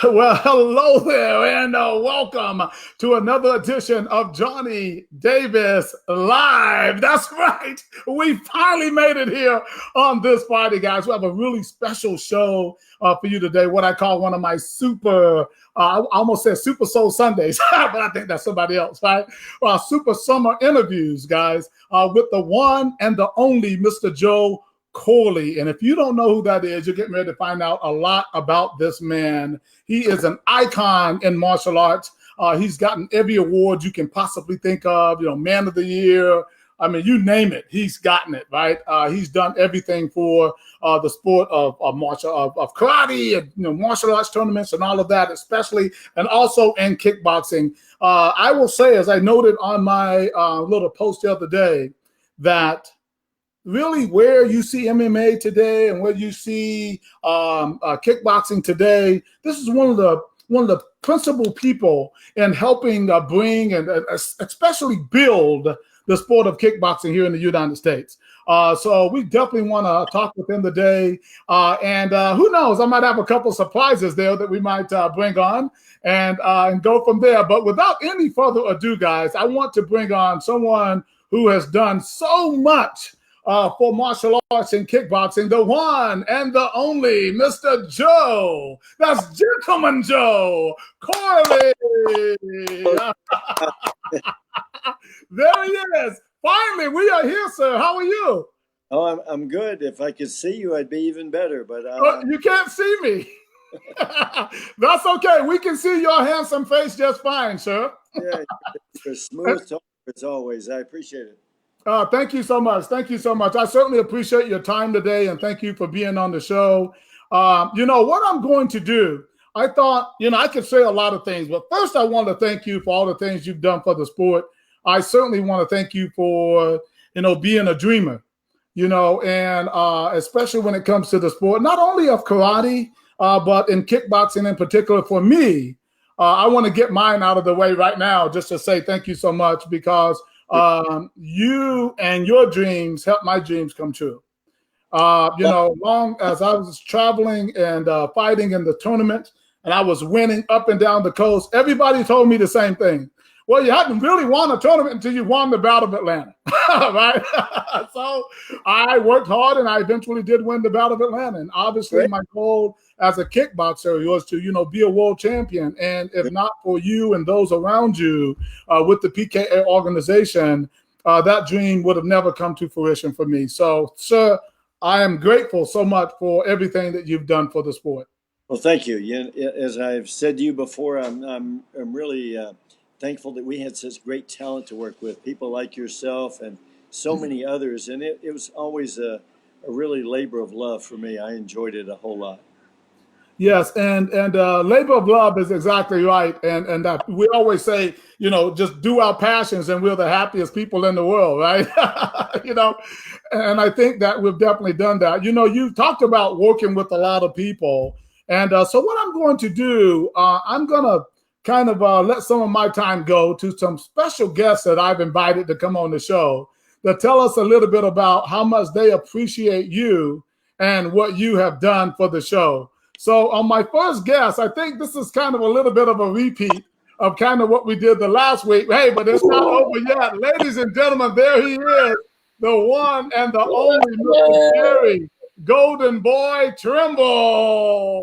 Well, hello there, and welcome to another edition of Johnny Davis Live. That's right. We finally made it here on this Friday, guys. We have a really special show for you today, what I call one of my super, I almost said Super Soul Sundays, but I think that's somebody else, right? Super Summer Interviews, guys, with the one and the only Mr. Joe Corley. And if you don't know who that is, you're getting ready to find out a lot about this man. He is an icon in martial arts. He's gotten every award you can possibly think of, Man of the Year. I mean, you name it, he's gotten it, right? He's done everything for the sport of karate and martial arts tournaments and all of that, especially, and also in kickboxing. I will say, as I noted on my little post the other day, that really where you see MMA today and where you see kickboxing today, this is one of the principal people in helping bring and especially build the sport of kickboxing here in the United States. So we definitely want to talk with him today. And who knows, I might have a couple surprises there that we might bring on and go from there. But without any further ado, guys, I want to bring on someone who has done so much for martial arts and kickboxing, the one and the only Mr. Joe. That's Gentleman Joe Corley. There he is. Finally, we are here, sir. How are you? Oh, I'm good. If I could see you, I'd be even better. But you can't see me. That's okay. We can see your handsome face just fine, sir. Yeah, it's a smooth talk as always. I appreciate it. Thank you so much. Thank you so much. I certainly appreciate your time today, and thank you for being on the show. What I'm going to do, I thought, I could say a lot of things, but first I want to thank you for all the things you've done for the sport. I certainly want to thank you for, being a dreamer, and especially when it comes to the sport, not only of karate, but in kickboxing in particular for me. I want to get mine out of the way right now just to say thank you so much, because you and your dreams helped my dreams come true. Long as I was traveling and fighting in the tournament and I was winning up and down the coast, everybody told me the same thing. Well, you hadn't really won a tournament until you won the Battle of Atlanta, right? So I worked hard and I eventually did win the Battle of Atlanta. And obviously my goal as a kickboxer was to, be a world champion. And if not for you and those around you with the PKA organization, that dream would have never come to fruition for me. So, sir, I am grateful so much for everything that you've done for the sport. Well, thank you. As I've said to you before, I'm really thankful that we had such great talent to work with, people like yourself and so many others. And it was always a really labor of love for me. I enjoyed it a whole lot. Yes, and labor of love is exactly right. And that we always say, just do our passions and we're the happiest people in the world, right? And I think that we've definitely done that. You talked about working with a lot of people. And so what I'm going to do, I'm going to kind of let some of my time go to some special guests that I've invited to come on the show to tell us a little bit about how much they appreciate you and what you have done for the show. So on my first guest, I think this is kind of a little bit of a repeat of kind of what we did the last week. Hey, but it's not over yet. Ladies and gentlemen, there he is, the one and the only Mr. Jerry Golden Boy Trimble.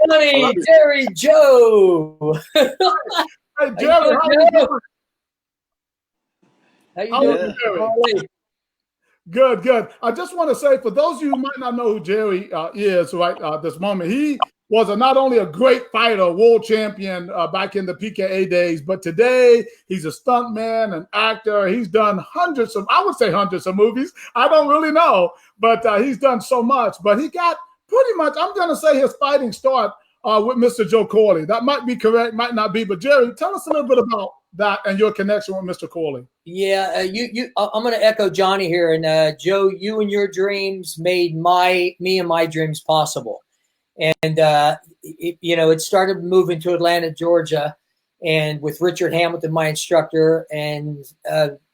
Johnny, Jerry, Joe. Hey, Jerry, how you doing? How you doing, Jerry? Good. I just want to say, for those of you who might not know who Jerry is right this moment, he was not only a great fighter, world champion back in the PKA days, but today he's a stuntman, an actor. He's done hundreds of movies. I don't really know, but he's done so much. But he got pretty much, I'm going to say, his fighting start with Mr. Joe Corley. That might be correct, might not be. But Jerry, tell us a little bit about that and your connection with Mr. Corley. Yeah, I'm going to echo Johnny here. And Joe, you and your dreams made me and my dreams possible. And, it started moving to Atlanta, Georgia, and with Richard Hamilton, my instructor. And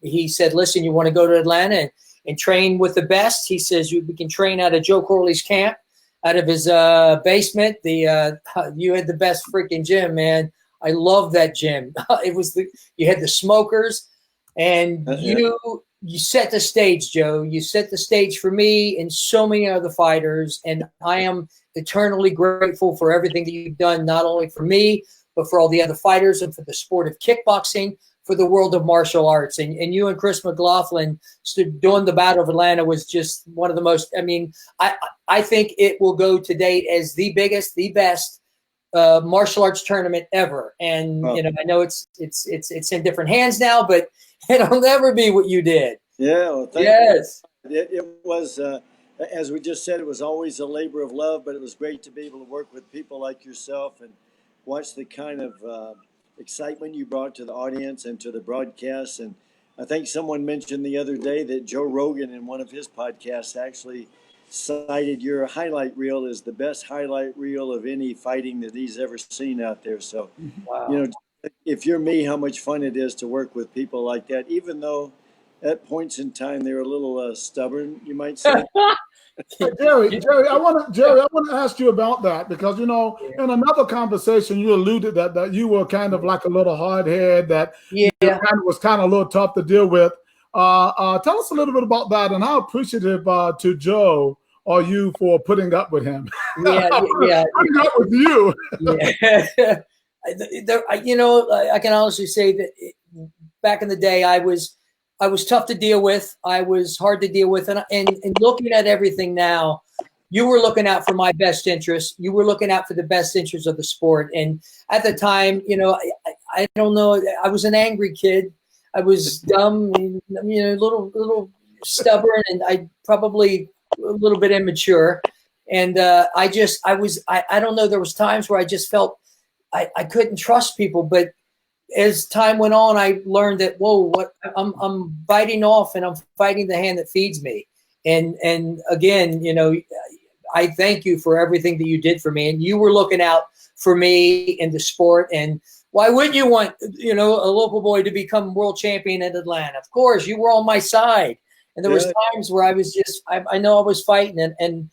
he said, listen, you want to go to Atlanta and train with the best? He says, we can train out of Joe Corley's camp. out of his basement. You had the best freaking gym, man. I love that gym. You had the smokers, and you set the stage, Joe. You set the stage for me and so many other fighters, and I am eternally grateful for everything that you've done, not only for me, but for all the other fighters and for the sport of kickboxing, for the world of martial arts. And you and Chris McLaughlin doing the Battle of Atlanta was just one of the most, I mean, I think it will go to date as the biggest, the best martial arts tournament ever. And, you know, I know it's in different hands now, but it'll never be what you did. Yeah. Well, yes. It was, as we just said, it was always a labor of love, but it was great to be able to work with people like yourself and watch the kind of excitement you brought to the audience and to the broadcast. And I think someone mentioned the other day that Joe Rogan in one of his podcasts actually cited your highlight reel as the best highlight reel of any fighting that he's ever seen out there. So, wow. You know, if you're me, how much fun it is to work with people like that, even though at points in time they're a little stubborn, you might say. Jerry, I want to ask you about that, because, you know, in another conversation you alluded that you were kind of like a little hard head, that was kind of a little tough to deal with. Tell us a little bit about that, and how appreciative to Joe are you for putting up with him? Yeah. Putting up with you. Yeah. You know, I can honestly say that back in the day, I was tough to deal with. I was hard to deal with. And looking at everything now, you were looking out for my best interest. You were looking out for the best interest of the sport. And at the time, you know, I don't know, I was an angry kid. I was dumb, and, you know, little stubborn, and I probably a little bit immature. And I don't know, there was times where I just felt I couldn't trust people, but as time went on, I learned that, I'm biting off, and I'm fighting the hand that feeds me. And again, you know, I thank you for everything that you did for me, and you were looking out for me in the sport. And why wouldn't you want, you know, a local boy to become world champion in Atlanta? Of course, you were on my side. And there was times where I was just, I know I was fighting, and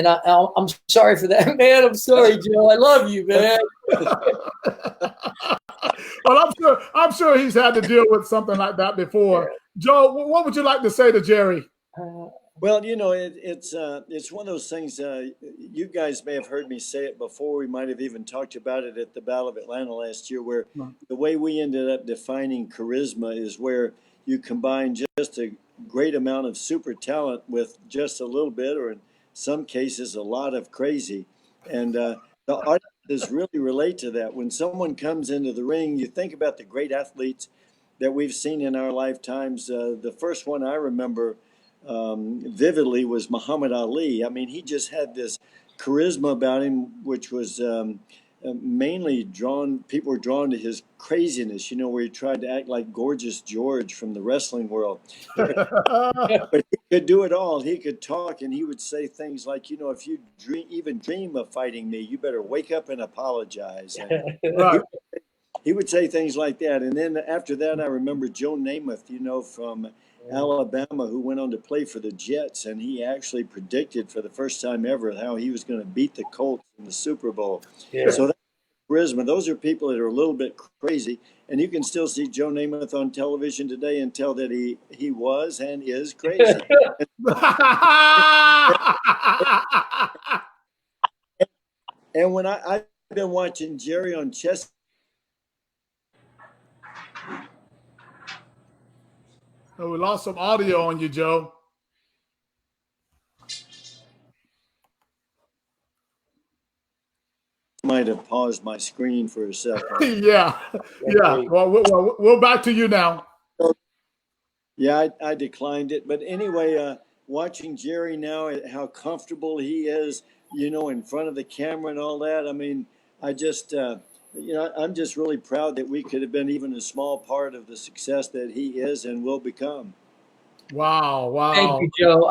I'm sorry for that, man. I'm sorry, Joe. I love you, man. Well, I'm sure he's had to deal with something like that before. Joe, what would you like to say to Jerry? Well, you know, it's one of those things. You guys may have heard me say it before. We might have even talked about it at the Battle of Atlanta last year, where the way we ended up defining charisma is where you combine just a great amount of super talent with just a little bit, or in some cases, a lot of crazy. And the audiences really relate to that. When someone comes into the ring, you think about the great athletes that we've seen in our lifetimes. The first one I remember vividly was Muhammad Ali. I mean, he just had this charisma about him, which was mainly people were drawn to his craziness, you know, where he tried to act like Gorgeous George from the wrestling world. But he could do it all. He could talk, and he would say things like, you know, if you even dream of fighting me, you better wake up and apologize. And he would say things like that. And then after that, I remember Joe Namath, you know, from Alabama, who went on to play for the Jets, and he actually predicted for the first time ever how he was going to beat the Colts in the Super Bowl. So that's charisma. Those are people that are a little bit crazy, and you can still see Joe Namath on television today and tell that he was and is crazy. And when I've been watching Jerry on chess. Oh, we lost some audio on you, Joe. Might have paused my screen for a second. Yeah. Well, we're back to you now. Yeah, I declined it. But anyway, watching Jerry now, how comfortable he is, you know, in front of the camera and all that. I mean, I just, you know, I'm just really proud that we could have been even a small part of the success that he is and will become. Wow. Thank you, Joe.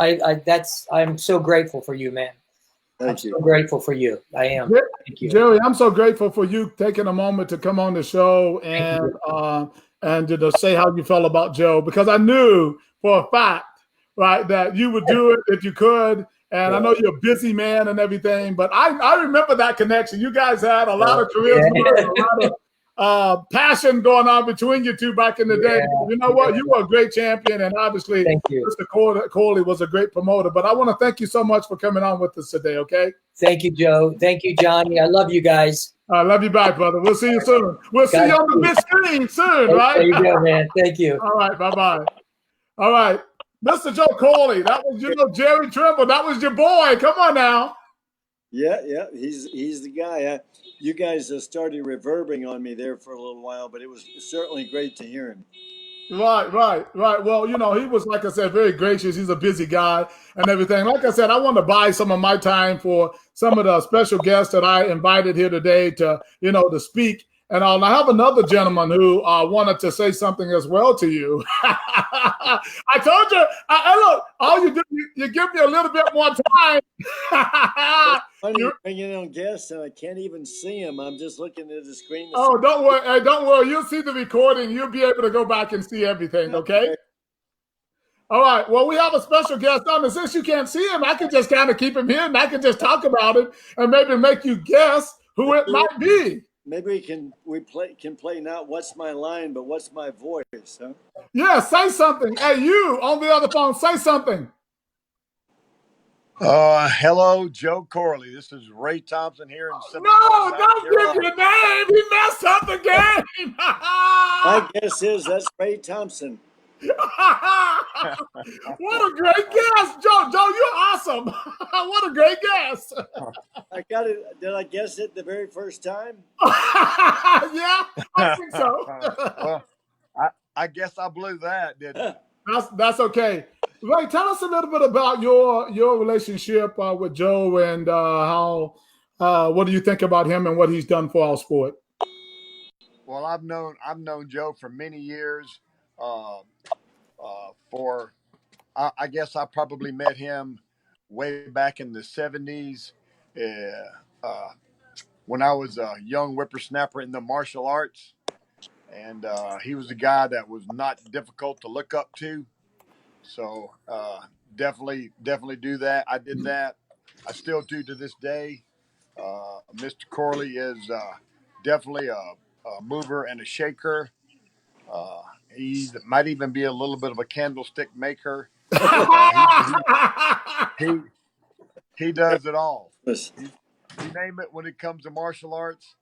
I'm so grateful for you, man. I'm so grateful for you. I am. Thank you, Jerry. I'm so grateful for you taking a moment to come on the show and to say how you felt about Joe, because I knew for a fact, right, that you would do it if you could, And I know you're a busy man and everything, but I remember that connection. You guys had a lot of charisma, and a lot of passion going on between you two back in the day. You know what? You were a great champion, and obviously Mr. Corley was a great promoter. But I want to thank you so much for coming on with us today, okay? Thank you, Joe. Thank you, Johnny. I love you guys. I love you back, brother. We'll see you soon. We'll see you on the big screen soon, right? There you go, man. Thank you. All right, bye-bye. All right. Mr. Joe Corley, that was, Jerry Trimble. That was your boy. Come on now. Yeah, he's the guy. You guys started reverbing on me there for a little while, but it was certainly great to hear him. Right. Well, he was, like I said, very gracious. He's a busy guy and everything. Like I said, I want to buy some of my time for some of the special guests that I invited here today to, to speak. And I have another gentleman who wanted to say something as well to you. I told you, look, all you do, you give me a little bit more time. You're bringing on guests, and I can't even see him. I'm just looking at the screen. Oh, don't worry. Hey, don't worry. You'll see the recording. You'll be able to go back and see everything, okay? All right. Well, we have a special guest on, and since you can't see him, I can just kind of keep him here, and I can just talk about it and maybe make you guess who it might be. Maybe we can play not what's my line, but what's my voice, huh? Yeah, say something. Hey, you on the other phone, say something. Hello, Joe Corley. This is Ray Thompson here in No, don't give your name. He messed up the game. My guess is that's Ray Thompson. What a great guess, Joe. Joe, you're awesome. What a great guess. I got it. Did I guess it the very first time? Yeah, I think so. Well, I guess I blew that, didn't I? That's okay. Ray, tell us a little bit about your relationship with Joe and how. What do you think about him and what he's done for our sport? Well, I've known Joe for many years. I guess I probably met him way back in the 70s when I was a young whippersnapper in the martial arts. And he was a guy that was not difficult to look up to. So definitely do that. I did that. I still do to this day. Mr. Corley is definitely a mover and a shaker. He might even be a little bit of a candlestick maker. He does it all. You name it when it comes to martial arts.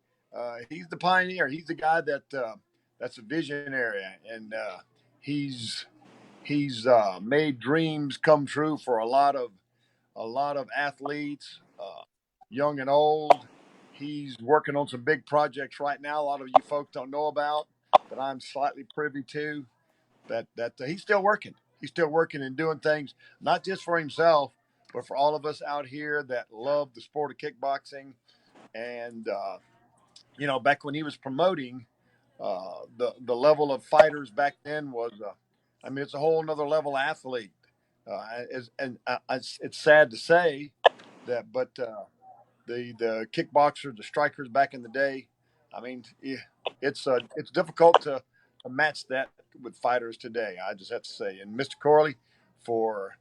He's the pioneer. He's the guy that's a visionary, and he's made dreams come true for a lot of athletes, young and old. He's working on some big projects right now. A lot of you folks don't know about, that I'm slightly privy to. That he's still working. He's still working and doing things, not just for himself, but for all of us out here that love the sport of kickboxing. And back when he was promoting, the level of fighters back then was, it's a whole nother level athlete. It's sad to say that, but the kickboxers, the strikers back in the day, it's difficult to match that with fighters today. I just have to say, and Mr. Corley, for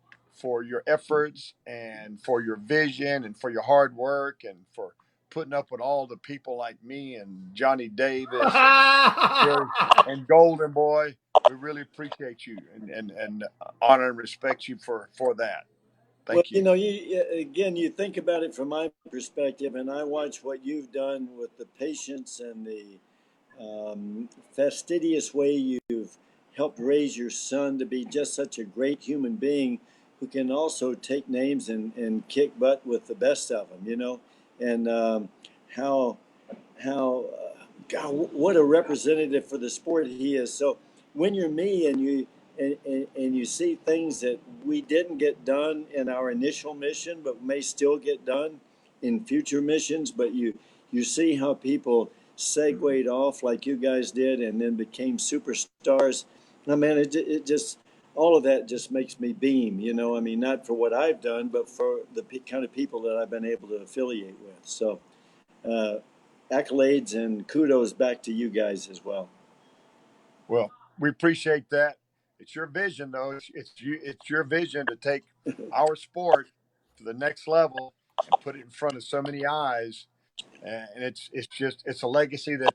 your efforts and for your vision and for your hard work and for putting up with all the people like me and Johnny Davis and Golden Boy, we really appreciate you and honor and respect you for that. Thank you. You think about it from my perspective, and I watch what you've done with the patience and the fastidious way you've helped raise your son to be just such a great human being who can also take names and kick butt with the best of them, and God, what a representative for the sport he is. So when you're me and you see things that we didn't get done in our initial mission, but may still get done in future missions, but you see how people segued off like you guys did and then became superstars. It just, all of that just makes me beam, not for what I've done, but for the kind of people that I've been able to affiliate with. So accolades and kudos back to you guys as well. Well, we appreciate that. It's your vision, though. It's your vision to take our sport to the next level and put it in front of so many eyes. And it's a legacy that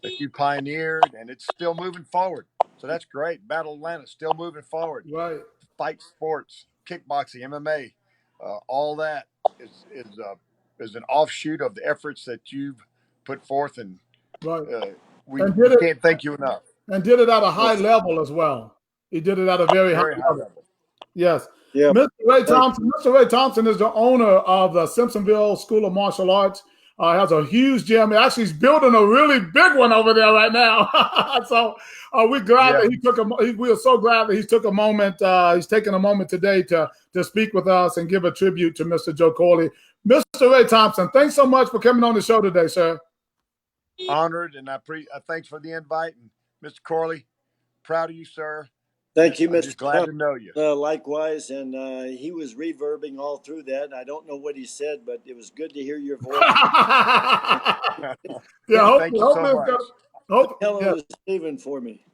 you pioneered, and it's still moving forward. So that's great. Battle Atlanta still moving forward. Right. Fight sports, kickboxing, MMA, all that is an offshoot of the efforts that you've put forth, and Right. we And did it can't thank you enough. and did it at a high level as well. He did it at a very high Very high level. level. Yes. Yeah. Mr. Ray Thompson. Mr. Ray Thompson is the owner of the Simpsonville School of Martial Arts. Has a huge gym. Actually, he's building a really big one over there right now. So we're glad that he took we are so glad that he took a moment. He's taken a moment today to speak with us and give a tribute to Mr. Joe Corley. Mr. Ray Thompson, thanks so much for coming on the show today, sir. Honored, and thanks for the invite. And Mr. Corley, proud of you, sir. Thank you, I'm Mr. just glad to know you. Likewise, and he was reverbing all through that. I don't know what he said, but it was good to hear your voice. Thank you so much. Tell him to Stephen for me.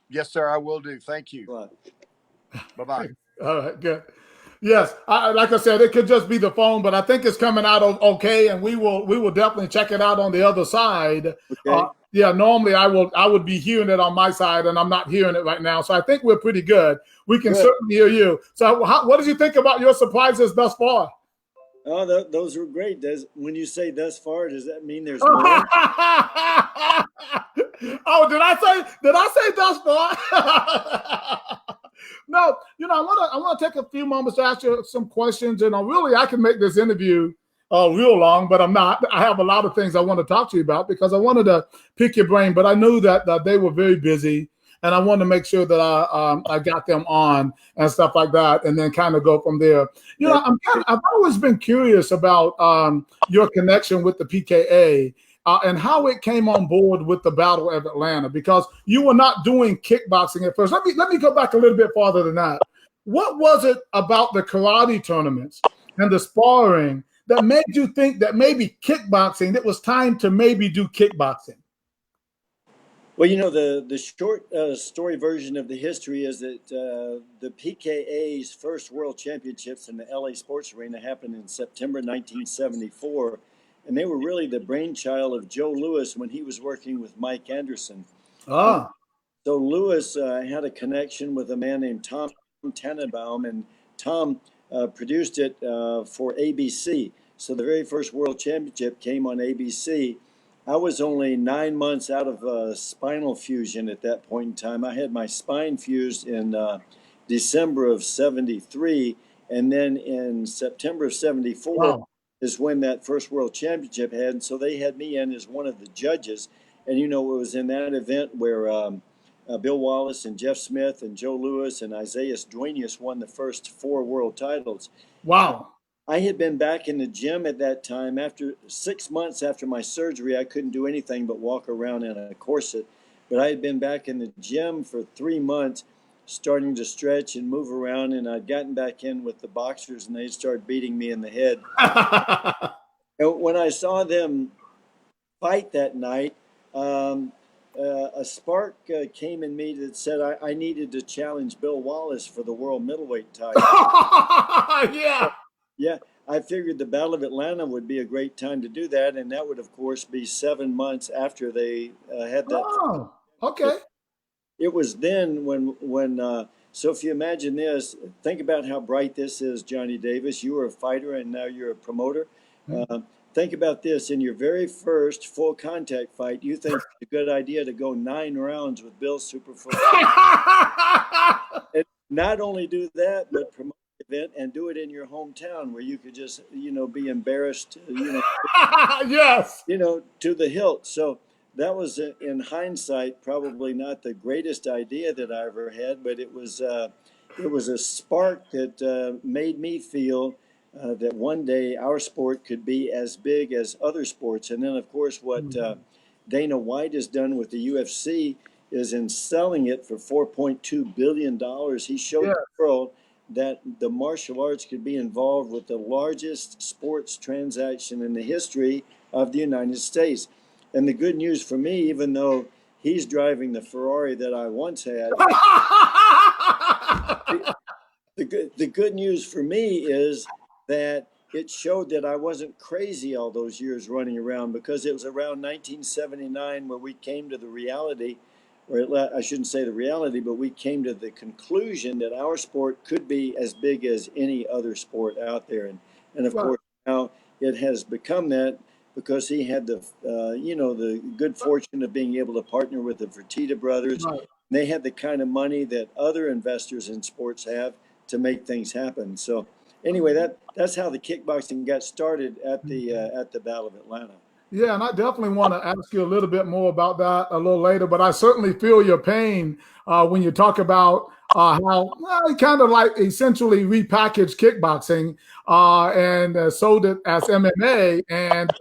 Yes, sir, I will do. Thank you. Bye-bye. All right, good. Yes, like I said, it could just be the phone, but I think it's coming out okay, and we will definitely check it out on the other side. Okay. Yeah, normally I would be hearing it on my side, and I'm not hearing it right now. So I think we're pretty good. We can certainly hear you. So what did you think about your surprises thus far? Oh, those were great. When you say thus far, does that mean there's more? Oh, did I say thus far? No, I want to take a few moments to ask you some questions, and really I can make this interview real long, but I'm not. I have a lot of things I want to talk to you about because I wanted to pick your brain, but I knew that they were very busy, and I wanted to make sure that I got them on and stuff like that, and then kind of go from there. I've always been curious about your connection with the PKA. And how it came on board with the Battle of Atlanta, because you were not doing kickboxing at first. Let me go back a little bit farther than that. What was it about the karate tournaments and the sparring that made you think that maybe kickboxing, it was time to maybe do kickboxing? Well, the short story version of the history is that the PKA's first world championships in the LA Sports Arena happened in September 1974. And they were really the brainchild of Joe Louis when he was working with Mike Anderson. So Louis had a connection with a man named Tom Tannenbaum, and Tom produced it for ABC. So the very first World Championship came on ABC. I was only 9 months out of spinal fusion at that point in time. I had my spine fused in December of 73, and then in September of 74, wow, is when that first World Championship had. And so they had me in as one of the judges. And it was in that event where Bill Wallace and Jeff Smith and Joe Louis and Isaiah Duenas won the first 4 world titles. Wow. I had been back in the gym at that time. After 6 months after my surgery, I couldn't do anything but walk around in a corset. But I had been back in the gym for 3 months, starting to stretch and move around, and I'd gotten back in with the boxers, and they started beating me in the head. And when I saw them fight that night, a spark came in me that said I needed to challenge Bill Wallace for the world middleweight title. Yeah, I figured the Battle of Atlanta would be a great time to do that, and that would, of course, be 7 months after they had that. Oh, okay. It was then when so if you imagine this, think about how bright this is, Johnny Davis. You were a fighter and now you're a promoter. Think about this. In your very first full contact fight, you think it's a good idea to go 9 rounds with Bill Superfoot. And not only do that, but promote the event and do it in your hometown where you could just, be embarrassed, yes, to the hilt. So that was, in hindsight, probably not the greatest idea that I ever had, but it was a spark that made me feel that one day our sport could be as big as other sports. And then, of course, what Dana White has done with the UFC is in selling it for $4.2 billion. He showed the world that the martial arts could be involved with the largest sports transaction in the history of the United States. And the good news for me, even though he's driving the Ferrari that I once had, the good news for me is that it showed that I wasn't crazy all those years running around, because it was around 1979 where we came to the reality, or I shouldn't say the reality, but we came to the conclusion that our sport could be as big as any other sport out there. And of course, now it has become that, because he had the, the good fortune of being able to partner with the Fertitta brothers. Right. They had the kind of money that other investors in sports have to make things happen. So anyway, that's how the kickboxing got started at the Battle of Atlanta. Yeah, and I definitely want to ask you a little bit more about that a little later, but I certainly feel your pain when you talk about how he kind of like essentially repackaged kickboxing and sold it as MMA, and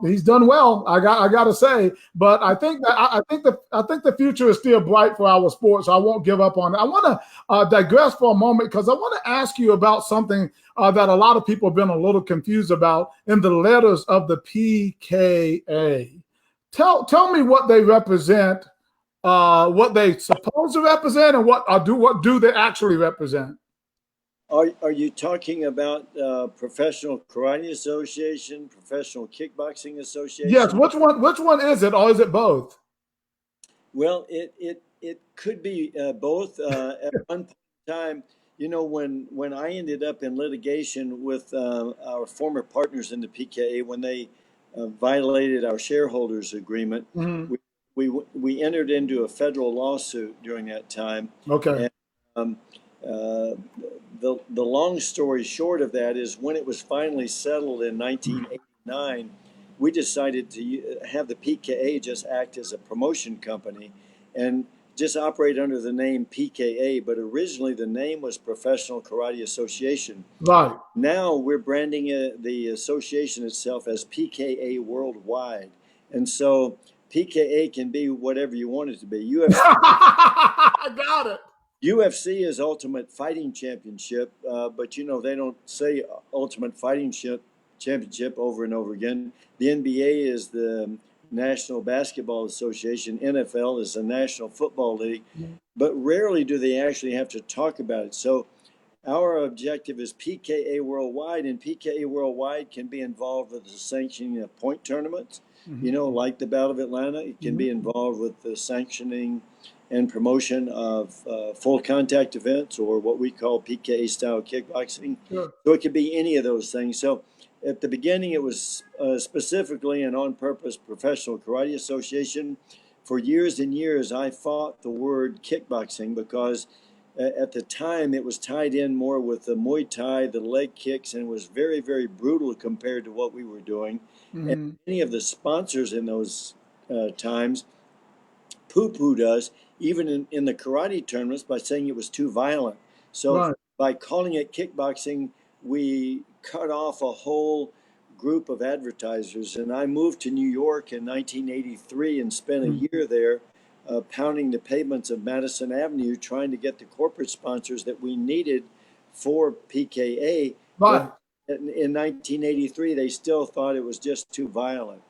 he's done well. I got to say, but I think the future is still bright for our sport, so I won't give up on it. I want to digress for a moment, because I want to ask you about something that a lot of people have been a little confused about in the letters of the PKA. Tell me what they represent, what they supposed to represent, and what do they actually represent? Are you talking about Professional Karate Association, Professional Kickboxing Association? Yes. Which one is it, or is it both? Well, it could be both. At one point in time, when I ended up in litigation with our former partners in the PKA, when they violated our shareholders agreement, Mm-hmm. we entered into a federal lawsuit during that time. Okay. And, the long story short of that is, when it was finally settled in 1989, we decided to have the PKA just act as a promotion company and just operate under the name PKA, but originally the name was Professional Karate Association. Right. Now we're branding the association itself as PKA Worldwide. And so PKA can be whatever you want it to be. I got it. UFC is Ultimate Fighting Championship, but they don't say Ultimate Fighting Championship over and over again. The NBA is the National Basketball Association. NFL is the National Football League, but rarely do they actually have to talk about it. So our objective is PKA Worldwide, and PKA Worldwide can be involved with the sanctioning of point tournaments, like the Battle of Atlanta. It can be involved with the sanctioning and promotion of full contact events, or what we call PKA style kickboxing. Sure. So it could be any of those things. So at the beginning, it was specifically and on purpose Professional Karate Association. For years and years, I fought the word kickboxing, because at the time it was tied in more with the Muay Thai, the leg kicks, and was very, very brutal compared to what we were doing. Mm-hmm. And many of the sponsors in those times poo-pooed us, even in the karate tournaments, by saying it was too violent. So by calling it kickboxing, we cut off a whole group of advertisers. And I moved to New York in 1983 and spent a year there pounding the pavements of Madison Avenue, trying to get the corporate sponsors that we needed for PKA. Right. In 1983, they still thought it was just too violent.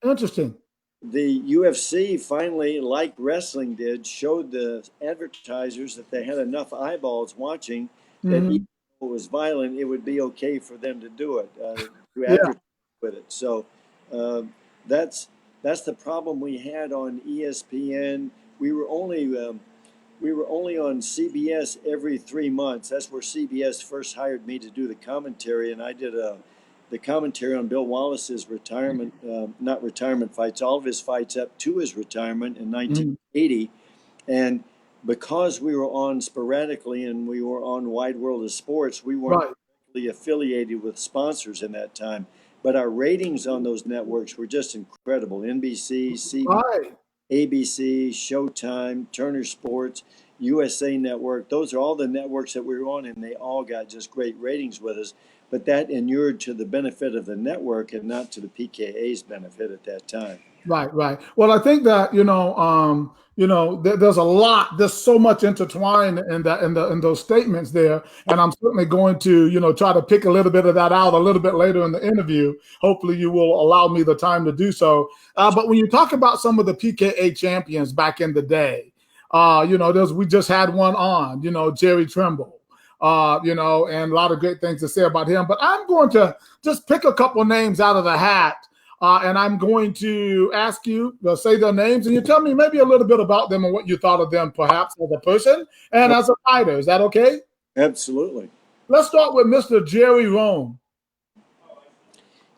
Interesting. The UFC finally, like wrestling did, showed the advertisers that they had enough eyeballs watching that even though it was violent, it would be okay for them to do it, to advertise with it. So that's the problem we had on ESPN. We were only on CBS every 3 months. That's where CBS first hired me to do the commentary, and I did the commentary on Bill Wallace's retirement, not retirement fights, all of his fights up to his retirement in 1980. And because we were on sporadically and we were on Wide World of Sports, we weren't really affiliated with sponsors in that time. But our ratings on those networks were just incredible. NBC, CBS, ABC, Showtime, Turner Sports, USA Network. Those are all the networks that we were on, and they all got just great ratings with us. But that inured to the benefit of the network and not to the PKA's benefit at that time. Right. Well, I think that there's a lot. There's so much intertwined in those statements there, and I'm certainly going to try to pick a little bit of that out a little bit later in the interview. Hopefully, you will allow me the time to do so. But when you talk about some of the PKA champions back in the day, we just had one on, Jerry Trimble. you know, and a lot of great things to say about him. But I'm going to just pick a couple names out of the hat. And I'm going to ask you to say their names, and you tell me maybe a little bit about them and what you thought of them, perhaps as a person and as a fighter. Is that okay? Absolutely. Let's start with Mr. Jerry Rome.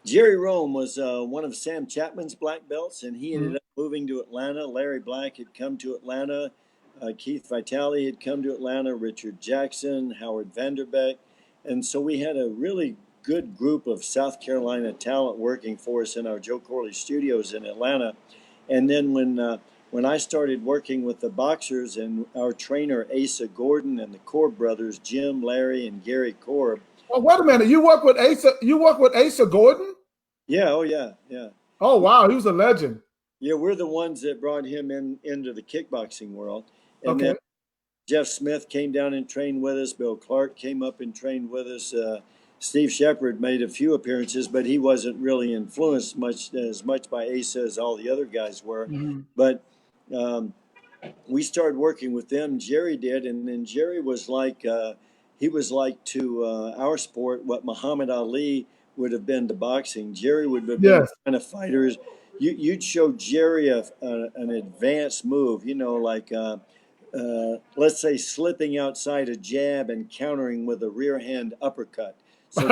Jerry Rome was one of Sam Chapman's black belts, and he ended up moving to Atlanta. Larry Black had come to Atlanta. Keith Vitale had come to Atlanta. Richard Jackson, Howard Vanderbeck. And so we had a really good group of South Carolina talent working for us in our Joe Corley studios in Atlanta. And then when I started working with the boxers and our trainer Asa Gordon and the Korb brothers, Jim, Larry, and Gary Korb. Oh, wait a minute! You work with Asa? You work with Asa Gordon? Yeah. Oh, yeah. Yeah. Oh, wow! He was a legend. Yeah, we're the ones that brought him into the kickboxing world. And then Jeff Smith came down and trained with us. Bill Clark came up and trained with us. Steve Shepard made a few appearances, but he wasn't really influenced as much by Asa as all the other guys were. But we started working with them. Jerry did, and then Jerry was like he was like to our sport what Muhammad Ali would have been to boxing. Jerry would have been the kind of fighters. You'd show Jerry an advanced move, you know, like let's say slipping outside a jab and countering with a rear hand uppercut. So,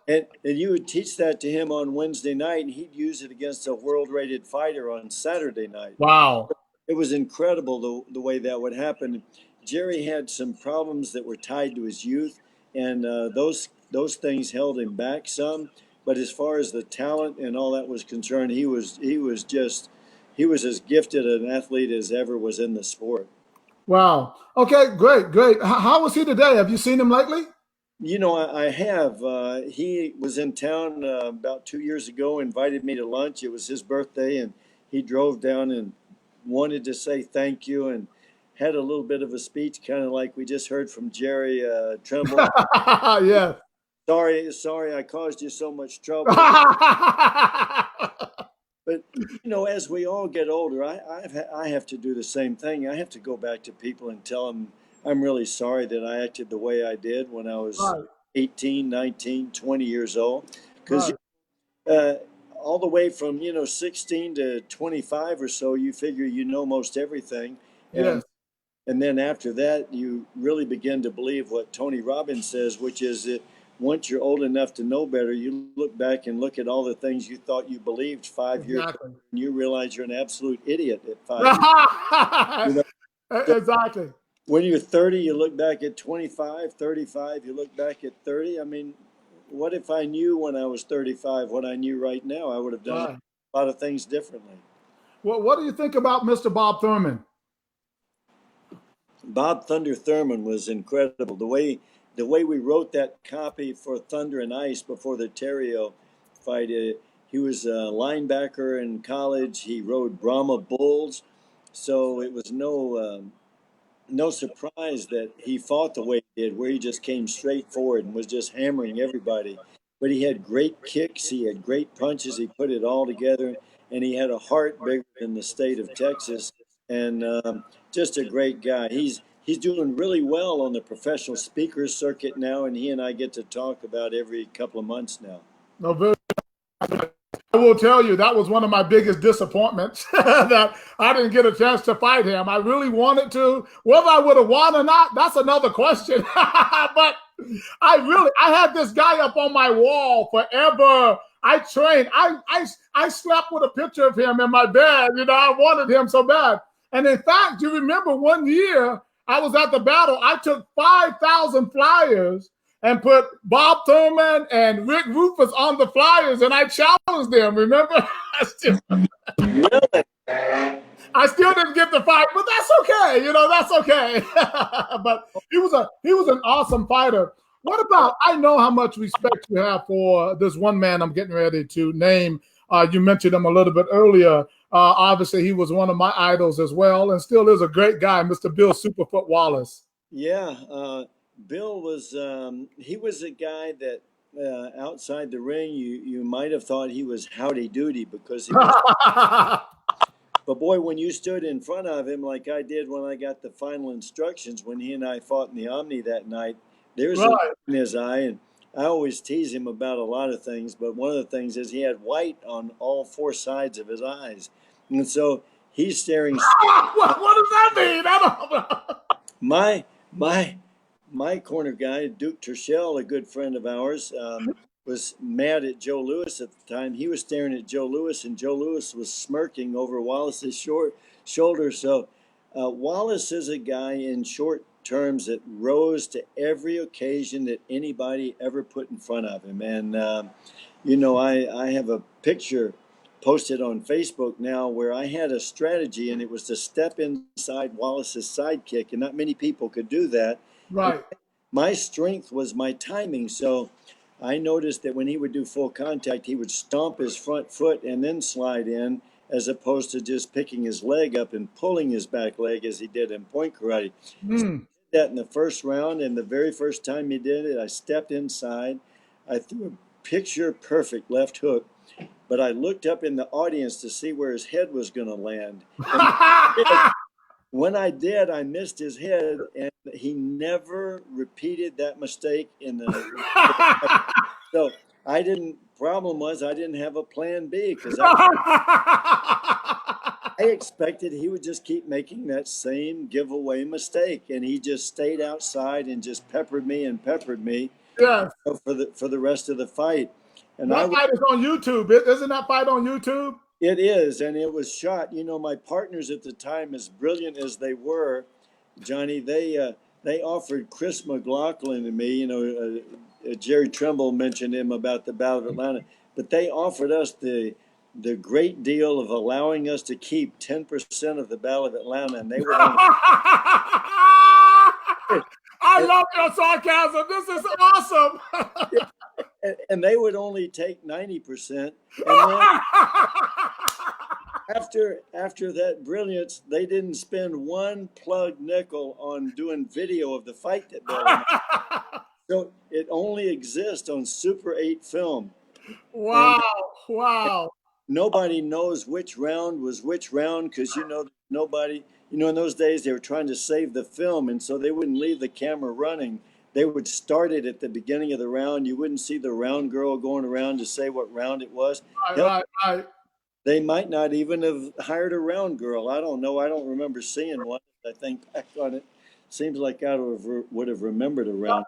and you would teach that to him on Wednesday night, and he'd use it against a world-rated fighter on Saturday night. Wow. It was incredible the way that would happen. Jerry had some problems that were tied to his youth, and those things held him back some. But as far as the talent and all that was concerned, he was as gifted an athlete as ever was in the sport. Wow. Okay, great. How was he today? Have you seen him lately? You know, I have. He was in town about 2 years ago, invited me to lunch. It was his birthday, and he drove down and wanted to say thank you and had a little bit of a speech, kind of like we just heard from Jerry Trimble. Yeah. Sorry, I caused you so much trouble. But, you know, as we all get older, I have to do the same thing. I have to go back to people and tell them I'm really sorry that I acted the way I did when I was 18, 19, 20 years old. Because all the way from, 16 to 25 or so, you figure you know most everything. And then after that, you really begin to believe what Tony Robbins says, which is that once you're old enough to know better, you look back and look at all the things you thought you believed 5 years ago, and you realize you're an absolute idiot at 5 years. Exactly. When you're 30, you look back at 25, 35, you look back at 30. I mean, what if I knew when I was 35 what I knew right now? I would have done a lot of things differently. Well, what do you think about Mr. Bob Thurman? Bob Thunder Thurman was incredible. The way we wrote that copy for Thunder and Ice before the Terrio fight, he was a linebacker in college. He rode Brahma bulls, so it was no surprise that he fought the way he did, where he just came straight forward and was just hammering everybody. But he had great kicks, he had great punches, he put it all together, and he had a heart bigger than the state of Texas, and just a great guy. He's doing really well on the professional speakers circuit now, and he and I get to talk about every couple of months now. I will tell you, that was one of my biggest disappointments that I didn't get a chance to fight him. I really wanted to. Whether I would have won or not, that's another question. But I had this guy up on my wall forever. I trained. I slept with a picture of him in my bed. I wanted him so bad. And in fact, you remember one year I was at the battle. I took 5,000 flyers and put Bob Thurman and Rick Rufus on the flyers, and I challenged them. Remember? I still didn't get the fight, but that's okay. That's okay. But he was an awesome fighter. What about? I know how much respect you have for this one man I'm getting ready to name. You mentioned him a little bit earlier. Obviously, he was one of my idols as well, and still is a great guy, Mr. Bill Superfoot Wallace. Yeah. Bill was he was a guy that outside the ring you might have thought he was howdy doody because he was But boy, when you stood in front of him like I did when I got the final instructions when he and I fought in the Omni that night, there's a look in his eye, and I always tease him about a lot of things, but one of the things is he had white on all four sides of his eyes. And so he's staring. What does that mean? I don't know. My corner guy, Duke Tershell, a good friend of ours, was mad at Joe Louis at the time. He was staring at Joe Louis, and Joe Louis was smirking over Wallace's shoulder. So Wallace is a guy in short terms that rose to every occasion that anybody ever put in front of him. And, I have a picture posted on Facebook now where I had a strategy, and it was to step inside Wallace's sidekick, and not many people could do that. Right. My strength was my timing. So I noticed that when he would do full contact, he would stomp his front foot and then slide in, as opposed to just picking his leg up and pulling his back leg as he did in point karate. So I did that in the first round, and the very first time he did it, I stepped inside. I threw a picture perfect left hook, but I looked up in the audience to see where his head was going to land. When I did, I missed his head, and he never repeated that mistake in the. So problem was I didn't have a plan B, because I expected he would just keep making that same giveaway mistake, and he just stayed outside and just peppered me. Yes. For the rest of the fight. And that fight is on YouTube. Isn't that fight on YouTube? It is, and it was shot. My partners at the time, as brilliant as they were, Johnny, they offered Chris McLaughlin to me. Jerry Trimble mentioned him about the Battle of Atlanta, but they offered us the great deal of allowing us to keep 10% of the Battle of Atlanta, and they were. I love your sarcasm. This is awesome. And they would only take 90%. And then after that brilliance, they didn't spend one plug nickel on doing video of the fight that day. So it only exists on Super 8 film. Wow. Wow. Nobody knows which round was which round, because nobody, in those days they were trying to save the film, and so they wouldn't leave the camera running. They would start it at the beginning of the round. You wouldn't see the round girl going around to say what round it was. Right. They might not even have hired a round girl. I don't know. I don't remember seeing one. I think back on it, seems like I would have remembered a round.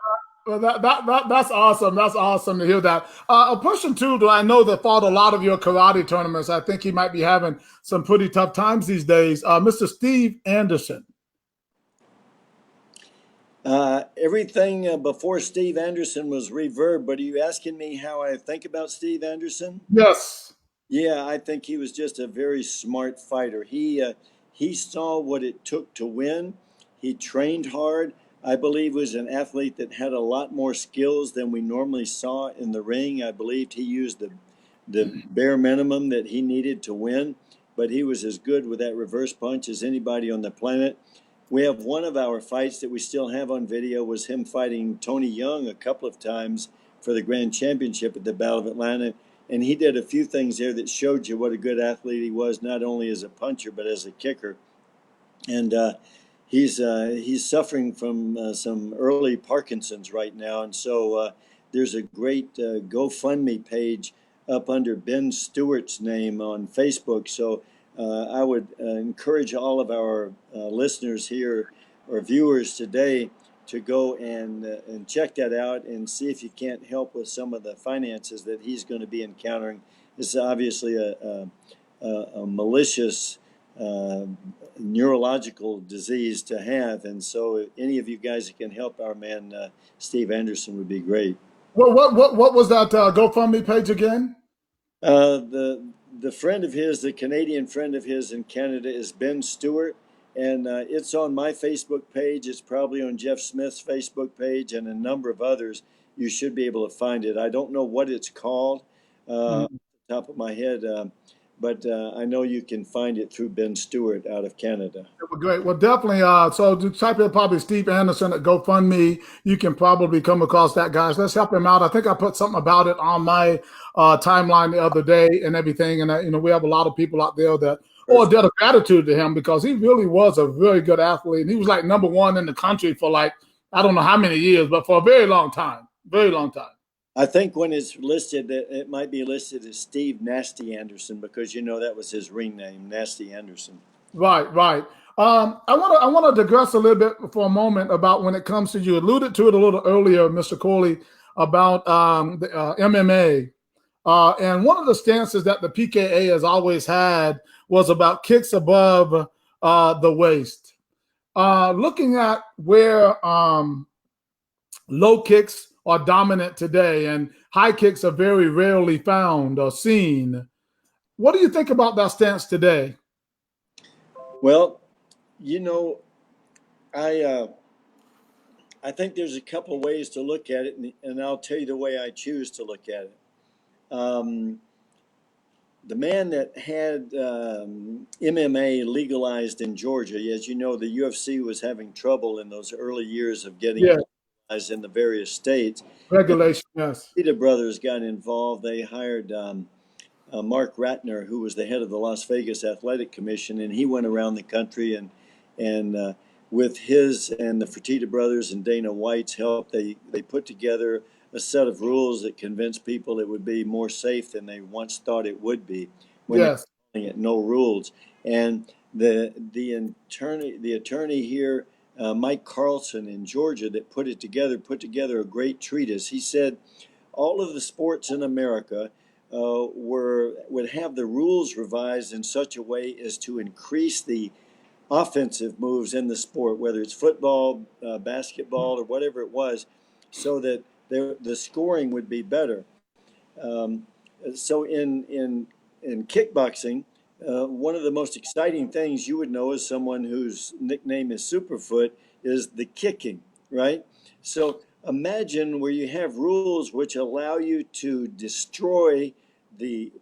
Well, that's awesome. That's awesome to hear that. A person too that I know that fought a lot of your karate tournaments. I think he might be having some pretty tough times these days. Mr. Steve Anderson. Everything before Steve Anderson was Reverb, but are you asking me how I think about Steve Anderson? Yes. Yeah, I think he was just a very smart fighter. He saw what it took to win. He trained hard. I believe was an athlete that had a lot more skills than we normally saw in the ring. I believed he used the bare minimum that he needed to win, but he was as good with that reverse punch as anybody on the planet. We have one of our fights that we still have on video was him fighting Tony Young a couple of times for the Grand Championship at the Battle of Atlanta. And he did a few things there that showed you what a good athlete he was, not only as a puncher, but as a kicker. And he's suffering from some early Parkinson's right now. And so there's a great GoFundMe page up under Ben Stewart's name on Facebook. So I would encourage all of our listeners here or viewers today to go and check that out and see if you can't help with some of the finances that he's going to be encountering. This is obviously a malicious neurological disease to have, and so if any of you guys that can help our man Steve Anderson would be great. Well, what was that GoFundMe page again? The friend of his, the Canadian friend of his in Canada, is Ben Stewart. And it's on my Facebook page. It's probably on Jeff Smith's Facebook page and a number of others. You should be able to find it. I don't know what it's called off the top of my head, but I know you can find it through Ben Stewart out of Canada. Well, great. Well, definitely. So to type in probably Steve Anderson at GoFundMe, you can probably come across that, guys. Let's help him out. I think I put something about it on my timeline the other day and everything. And we have a lot of people out there that or a debt of gratitude to him, because he really was a very good athlete. And he was like #1 in the country for like, I don't know how many years, but for a very long time. Very long time. I think when it's listed, it might be listed as Steve Nasty Anderson, because that was his ring name, Nasty Anderson. Right, right. I want to digress a little bit for a moment about when it comes to, you alluded to it a little earlier, Mr. Corley, about the MMA. And one of the stances that the PKA has always had was about kicks above the waist. Looking at where low kicks are dominant today and high kicks are very rarely found or seen, what do you think about that stance today? Well, I think there's a couple of ways to look at it, and I'll tell you the way I choose to look at it. The man that had MMA legalized in Georgia, as you know, the UFC was having trouble in those early years of getting it legalized in the various states. Regulation, yes. The brothers got involved. They hired Mark Ratner, who was the head of the Las Vegas Athletic Commission, and he went around the country and with his and the Fertitta brothers and Dana White's help, they put together a set of rules that convinced people it would be more safe than they once thought it would be when they're calling it no rules. And the attorney here, Mike Carlson in Georgia, that put together a great treatise. He said all of the sports in America would have the rules revised in such a way as to increase the offensive moves in the sport, whether it's football, basketball, or whatever it was, so that the scoring would be better. So in kickboxing, one of the most exciting things you would know as someone whose nickname is Superfoot is the kicking, right? So imagine where you have rules which allow you to destroy the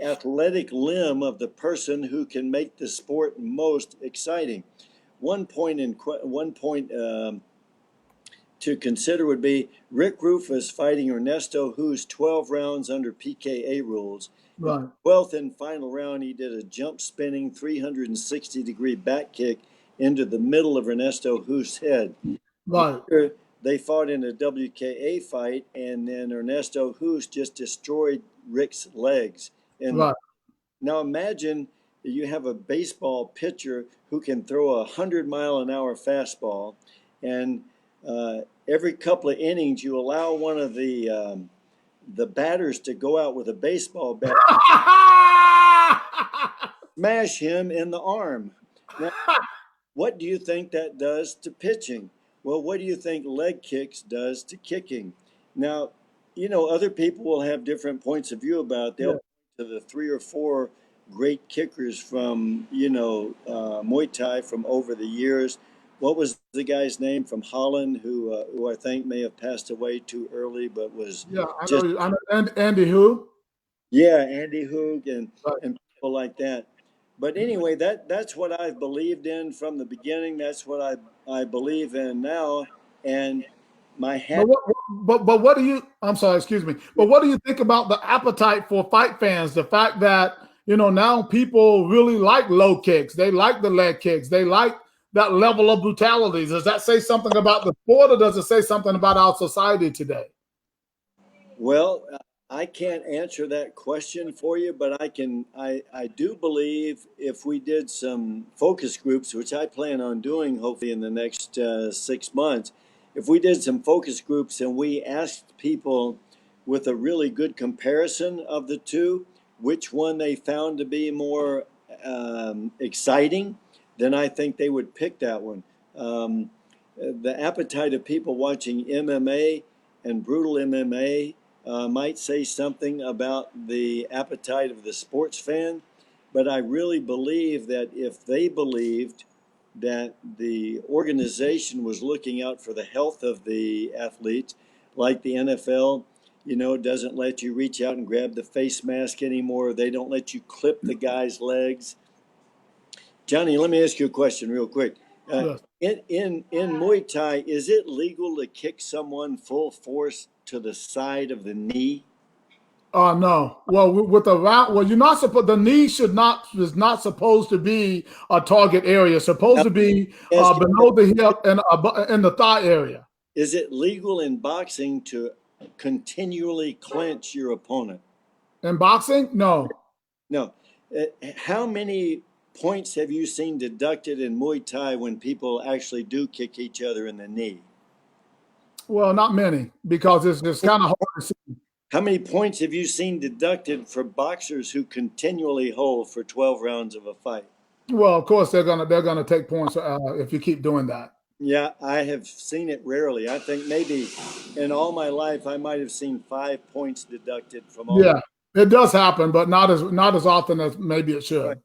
athletic limb of the person who can make the sport most exciting. One point to consider would be Rick Rufus fighting Ernesto Hoo's 12 rounds under PKA rules. Right. 12th and final round, he did a jump spinning 360-degree back kick into the middle of Ernesto Hoo's head. Right. Later, they fought in a WKA fight, and then Ernesto Hoo's just destroyed Rick's legs. And now imagine you have a baseball pitcher who can throw a 100-mile-an-hour fastball, and every couple of innings you allow one of the batters to go out with a baseball bat, smash him in the arm. Now, what do you think that does to pitching? Well, what do you think leg kicks does to kicking? Now, other people will have different points of view about it. They'll point to the 3 or 4 great kickers from, Muay Thai from over the years. What was the guy's name from Holland who I think may have passed away too early, but was I know Andy Hoog. Yeah, Andy Hoog and people like that. But anyway, that's what I've believed in from the beginning. That's what I believe in now. And my hat. But what do you? I'm sorry, excuse me. But what do you think about the appetite for fight fans? The fact that now people really like low kicks. They like the leg kicks. They like that level of brutality. Does that say something about the sport, or does it say something about our society today? Well, I can't answer that question for you, but I do believe if we did some focus groups, which I plan on doing hopefully in the next 6 months, if we did some focus groups and we asked people with a really good comparison of the two, which one they found to be more exciting, then I think they would pick that one. The appetite of people watching MMA and brutal MMA might say something about the appetite of the sports fan, but I really believe that if they believed that the organization was looking out for the health of the athletes, like the NFL, doesn't let you reach out and grab the face mask anymore. They don't let you clip the guy's legs. Johnny, let me ask you a question real quick. In Muay Thai, is it legal to kick someone full force to the side of the knee? No. Well, with the round, well, you're not supposed. The knee is not supposed to be a target area. It's supposed to be below the hip and in the thigh area. Is it legal in boxing to continually clinch your opponent? In boxing, no. No. How many points have you seen deducted in Muay Thai when people actually do kick each other in the knee? Well, not many, because it's kind of hard to see. How many points have you seen deducted for boxers who continually hold for 12 rounds of a fight? Well, of course they're gonna take points if you keep doing that. Yeah, I have seen it rarely. I think maybe in all my life I might have seen 5 points deducted from all. Yeah, it does happen, but not as often as maybe it should. Right.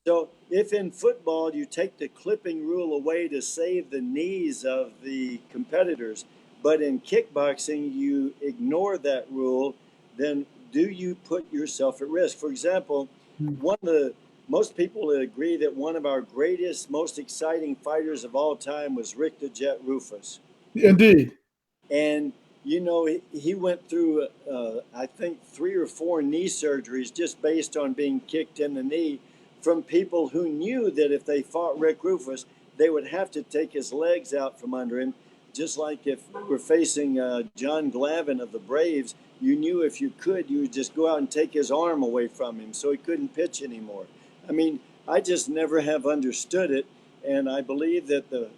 So if in football you take the clipping rule away to save the knees of the competitors, but in kickboxing you ignore that rule, then do you put yourself at risk? For example, most people agree that one of our greatest, most exciting fighters of all time was Rick the Jet Rufus. Indeed. And, you know, he went through, I think, 3 or 4 knee surgeries just based on being kicked in the knee from people who knew that if they fought Rick Rufus, they would have to take his legs out from under him. Just like if we're facing John Glavin of the Braves, you knew if you could, you would just go out and take his arm away from him so he couldn't pitch anymore. I mean, I just never have understood it, and I believe that the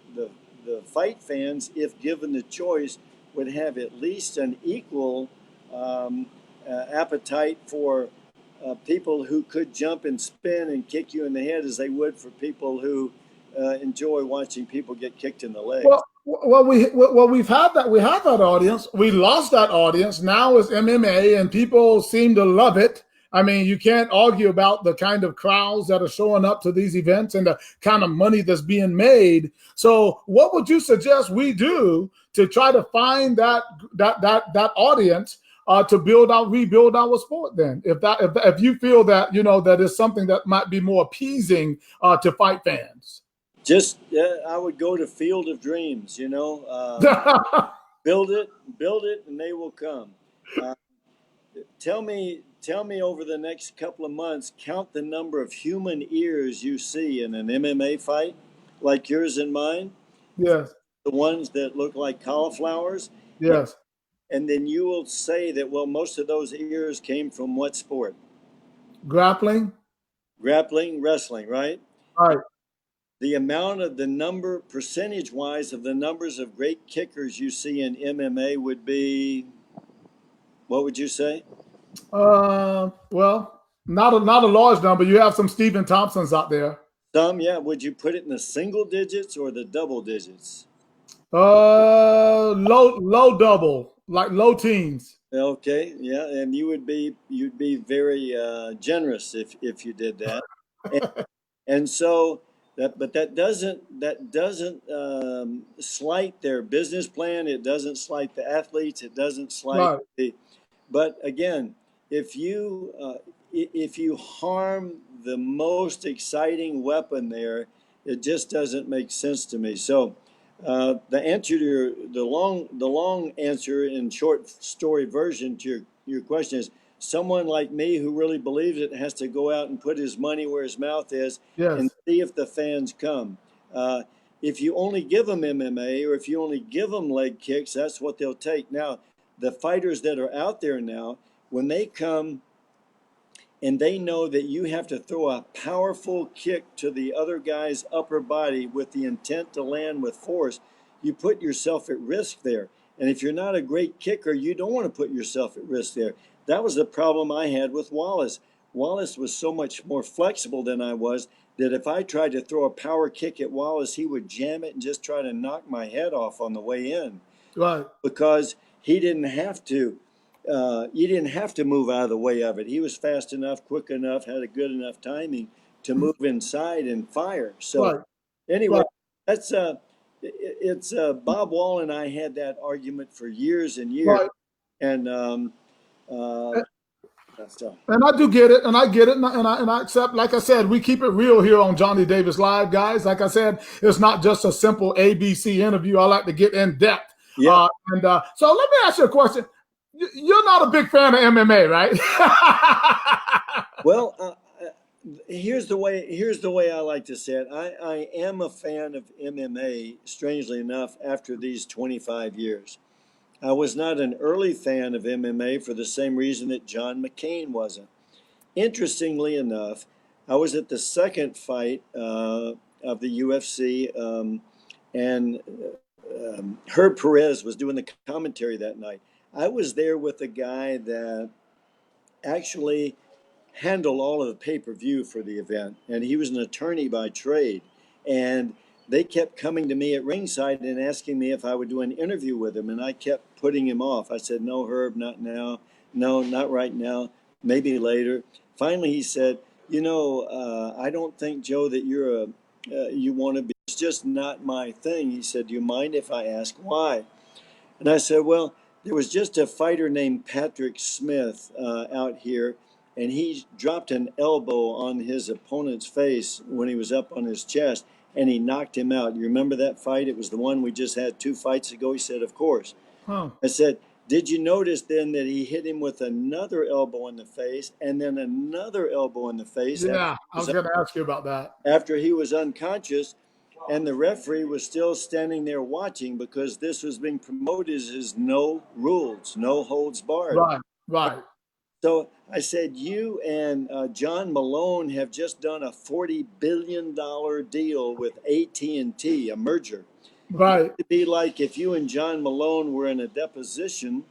fight fans, if given the choice, would have at least an equal appetite for people who could jump and spin and kick you in the head as they would for people who enjoy watching people get kicked in the legs. We've had that. We have that audience. We lost that audience. Now it's MMA, and people seem to love it. I mean, you can't argue about the kind of crowds that are showing up to these events and the kind of money that's being made. So what would you suggest we do to try to find that audience to rebuild our sport then? If you feel that, you know, that is something that might be more appeasing to fight fans. I would go to Field of Dreams, you know, build it, and they will come. Tell me over the next couple of months, count the number of human ears you see in an MMA fight, like yours and mine. Yes. The ones that look like cauliflowers. Yes. And then you will say that, well, most of those ears came from what sport? Grappling, wrestling, right? Right. The amount of the number, percentage-wise, of the numbers of great kickers you see in MMA would be, what would you say? Well, not a large number. You have some Stephen Thompsons out there. Some, yeah. Would you put it in the single digits or the double digits? Low double, like low teens. Okay, yeah, and you'd be very generous if you did that, and so that doesn't slight their business plan. It doesn't slight the athletes. It doesn't slight But again, if you harm the most exciting weapon there, it just doesn't make sense to me. So the answer to the long answer in short story version to your question is, someone like me who really believes it has to go out and put his money where his mouth is. Yes. And see if the fans come. If you only give them MMA, or if you only give them leg kicks, that's what they'll take. Now, the fighters that are out there now, when they come and they know that you have to throw a powerful kick to the other guy's upper body with the intent to land with force, you put yourself at risk there. And if you're not a great kicker, you don't want to put yourself at risk there. That was the problem I had with Wallace. Wallace was so much more flexible than I was, that if I tried to throw a power kick at Wallace, he would jam it and just try to knock my head off on the way in. Right. Because he didn't have to. You didn't have to move out of the way of it. He was fast enough, quick enough, had a good enough timing to move inside and fire. So anyway, that's it's Bob Wall and I had that argument for years and years, and I do get it, and I get it, and I accept. Like I said, we keep it real here on Johnny Davis Live, guys. Like I said, it's not just a simple ABC interview. I like to get in depth. Yeah. So let me ask you a question. you're not a big fan of MMA, right? Well, here's the way I like to say it. I am a fan of MMA, strangely enough, after these 25 years. I was not an early fan of MMA for the same reason that John McCain wasn't. Interestingly enough, I was at the second fight of the UFC, and Herb Perez was doing the commentary that night. I was there with a guy that actually handled all of the pay-per-view for the event, and he was an attorney by trade. And they kept coming to me at ringside and asking me if I would do an interview with him, and I kept putting him off. I said, "No, Herb, not now. No, not right now. Maybe later." Finally, he said, I don't think, Joe, that you want to be. It's just not my thing. He said, "Do you mind if I ask why?" And I said, "Well, there was just a fighter named Patrick Smith out here, and he dropped an elbow on his opponent's face when he was up on his chest, and he knocked him out. You remember that fight? It was the one we just had 2 fights ago." He said, "Of course." Huh. I said, "Did you notice then that he hit him with another elbow in the face and then another elbow in the face?" Yeah, I was going to ask you about that. After he was unconscious, and the referee was still standing there watching, because this was being promoted as no rules, no holds barred. Right. So I said, "You and John Malone have just done a $40 billion deal with AT&T, a merger. Right. It'd be like if you and John Malone were in a deposition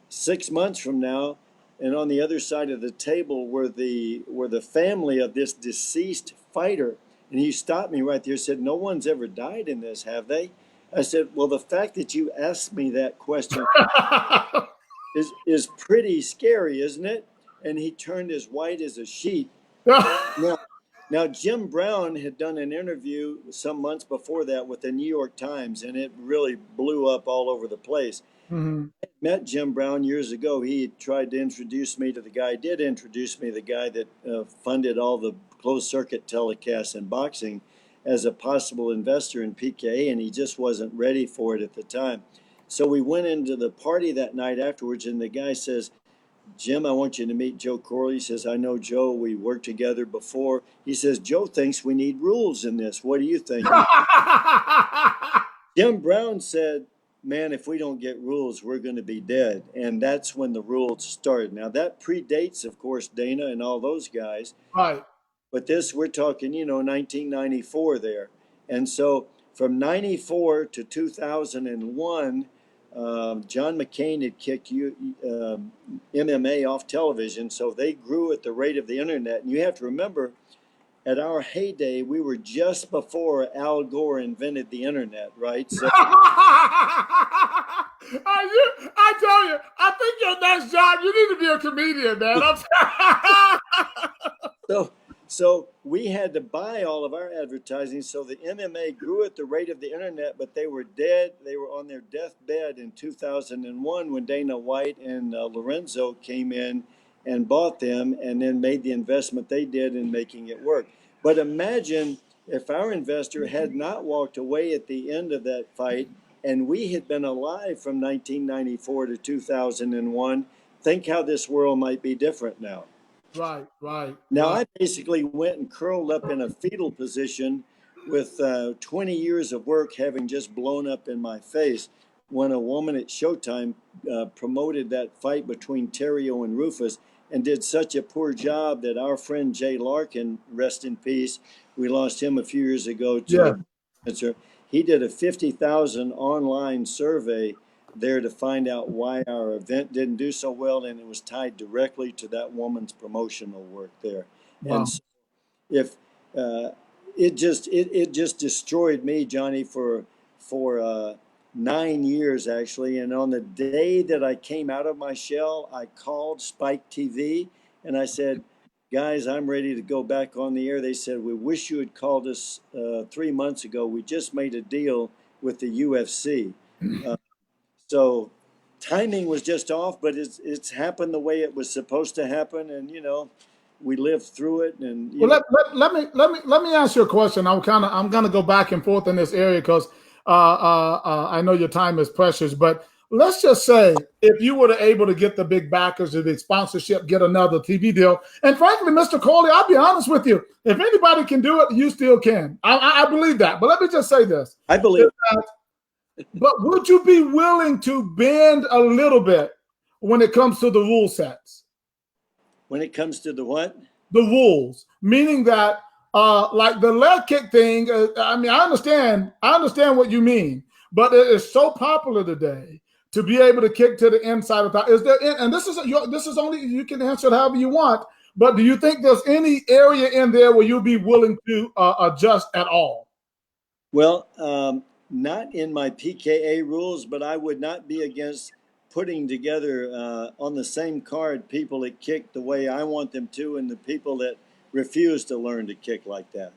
6 months from now, and on the other side of the table were the family of this deceased fighter." And he stopped me right there and said, "No one's ever died in this, have they?" I said, "Well, the fact that you asked me that question is pretty scary, isn't it?" And he turned as white as a sheet. Now, Jim Brown had done an interview some months before that with the New York Times, and it really blew up all over the place. Mm-hmm. I met Jim Brown years ago. He tried to introduce me to the guy, the guy that funded all the closed circuit telecasts in boxing, as a possible investor in PKA, and he just wasn't ready for it at the time. So we went into the party that night afterwards, and the guy says, "Jim, I want you to meet Joe Corley." He says, "I know Joe. We worked together before." He says, "Joe thinks we need rules in this. What do you think?" Jim Brown said, "Man, if we don't get rules, we're going to be dead." And that's when the rules started. Now, that predates, of course, Dana and all those guys. Right. But this, we're talking, 1994 there. And so from 94 to 2001, John McCain had kicked MMA off television, so they grew at the rate of the internet. And you have to remember, at our heyday, we were just before Al Gore invented the internet, right? So, I tell you, I think your next job, you need to be a comedian, man. So we had to buy all of our advertising. So the MMA grew at the rate of the internet, but they were dead. They were on their deathbed in 2001 when Dana White and Lorenzo came in and bought them, and then made the investment they did in making it work. But imagine if our investor had not walked away at the end of that fight, and we had been alive from 1994 to 2001, think how this world might be different now. Right. Now, I basically went and curled up in a fetal position with 20 years of work having just blown up in my face when a woman at Showtime promoted that fight between Terrio and Rufus, and did such a poor job that our friend Jay Larkin, rest in peace, we lost him a few years ago to cancer. He did a 50,000 online survey there to find out why our event didn't do so well, and it was tied directly to that woman's promotional work there. Wow. And so if it just destroyed me, Johnny, for 9 years actually. And on the day that I came out of my shell, I called Spike TV and I said, "Guys, I'm ready to go back on the air." They said, "We wish you had called us 3 months ago. We just made a deal with the UFC." So timing was just off, but it's happened the way it was supposed to happen, and we lived through it. And let me ask you a question. I'm gonna go back and forth in this area because I know your time is precious. But let's just say if you were able to get the big backers or the sponsorship, get another TV deal, and frankly, Mr. Corley, I'll be honest with you, if anybody can do it, you still can. I believe that. But let me just say this. I believe that, but would you be willing to bend a little bit when it comes to the rule sets? When it comes to the what? The rules, meaning that like the leg kick thing, I mean, I understand what you mean, but it is so popular today to be able to kick to the inside of the thigh. Is there, and this is only, you can answer it however you want, but do you think there's any area in there where you'll be willing to adjust at all? Well, not in my PKA rules, but I would not be against putting together on the same card people that kick the way I want them to and the people that refuse to learn to kick like that.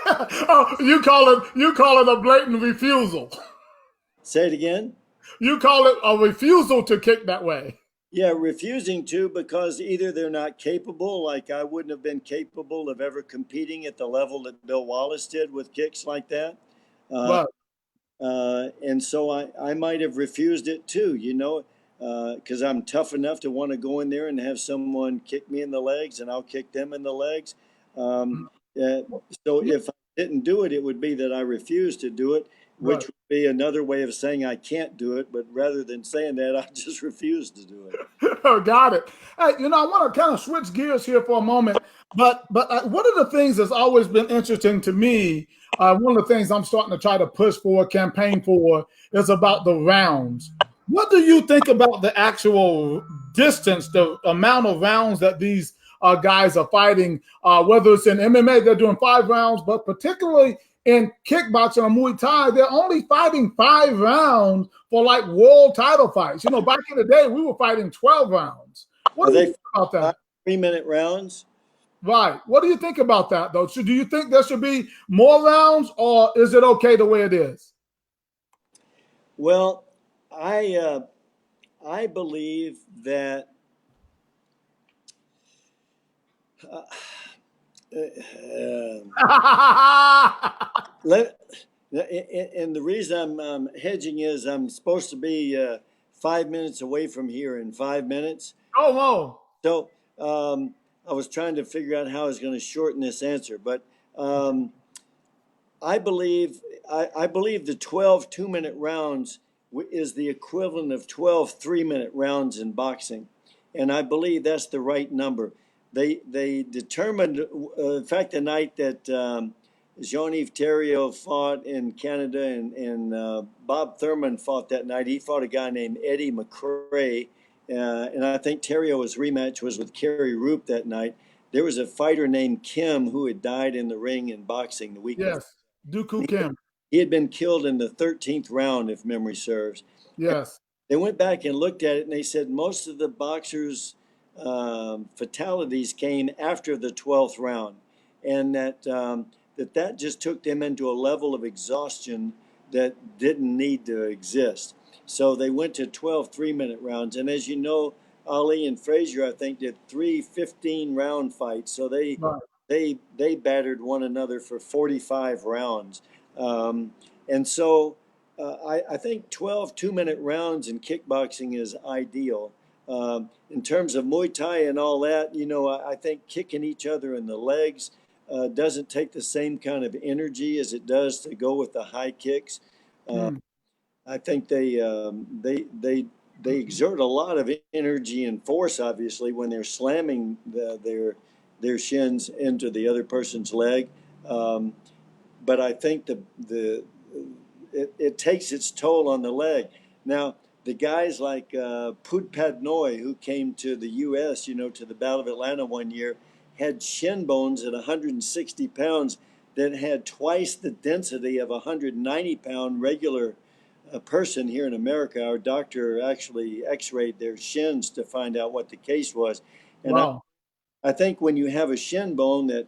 Oh, you call it a blatant refusal. Say it again. You call it a refusal to kick that way. Yeah, refusing to because either they're not capable, like I wouldn't have been capable of ever competing at the level that Bill Wallace did with kicks like that. But And so I might have refused it too, you know, because I'm tough enough to want to go in there and have someone kick me in the legs and I'll kick them in the legs. So if I didn't do it, it would be that I refused to do it, which Right. would be another way of saying I can't do it. But rather than saying that, I just refuse to do it. Got it. Hey, you know, I want to kind of switch gears here for a moment, but one of the things that's always been interesting to me, one of the things I'm starting to try to push for, campaign for, is about the rounds. What do you think about the actual distance, the amount of rounds that these guys are fighting? Whether it's in MMA, they're doing 5 rounds, but particularly in kickboxing or Muay Thai, they're only fighting 5 rounds for like world title fights. You know, back in the day, we were fighting 12 rounds. What do you think about that? 3-minute rounds? Right. What do you think about that, though? So do you think there should be more rounds, or is it okay the way it is? Well, I believe that and the reason I'm hedging is I'm supposed to be 5 minutes away from here in 5 minutes. Oh, whoa. So I was trying to figure out how I was going to shorten this answer, but I believe the 12 2-minute rounds is the equivalent of 12 3-minute rounds in boxing, and I believe that's the right number. They determined, in fact, the night that Jean-Yves Thériault fought in Canada and Bob Thurman fought that night. He fought a guy named Eddie McRae, and I think Thériault's rematch was with Kerry Roop that night. There was a fighter named Kim who had died in the ring in boxing the week before. Yes, Dooku Kim. He had been killed in the 13th round, if memory serves. Yes. They went back and looked at it, and they said most of the boxers' fatalities came after the 12th round, and that just took them into a level of exhaustion that didn't need to exist. So they went to 12 3-minute rounds, and as you know, Ali and Frazier, I think, did 3 15-round fights. So they battered one another for 45 rounds. And so I think 12 2-minute rounds in kickboxing is ideal. In terms of Muay Thai and all that, you know, I think kicking each other in the legs doesn't take the same kind of energy as it does to go with the high kicks. I think they exert a lot of energy and force, obviously, when they're slamming their shins into the other person's leg. But I think it takes its toll on the leg. Now, the guys like Put Padnoy, who came to the U.S., you know, to the Battle of Atlanta one year, had shin bones at 160 pounds that had twice the density of a 190-pound regular person here in America. Our doctor actually x-rayed their shins to find out what the case was. And wow. I think when you have a shin bone that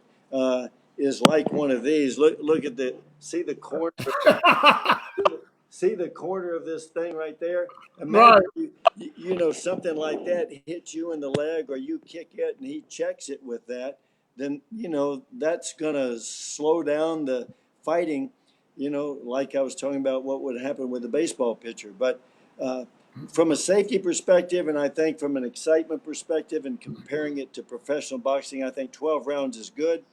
is like one of these, look at see the corner. See the corner of this thing right there? Imagine you know, something like that hits you in the leg or you kick it and he checks it with that, then, you know, that's going to slow down the fighting, you know, like I was talking about what would happen with the baseball pitcher. But from a safety perspective, and I think from an excitement perspective, and comparing it to professional boxing, I think 12 rounds is good.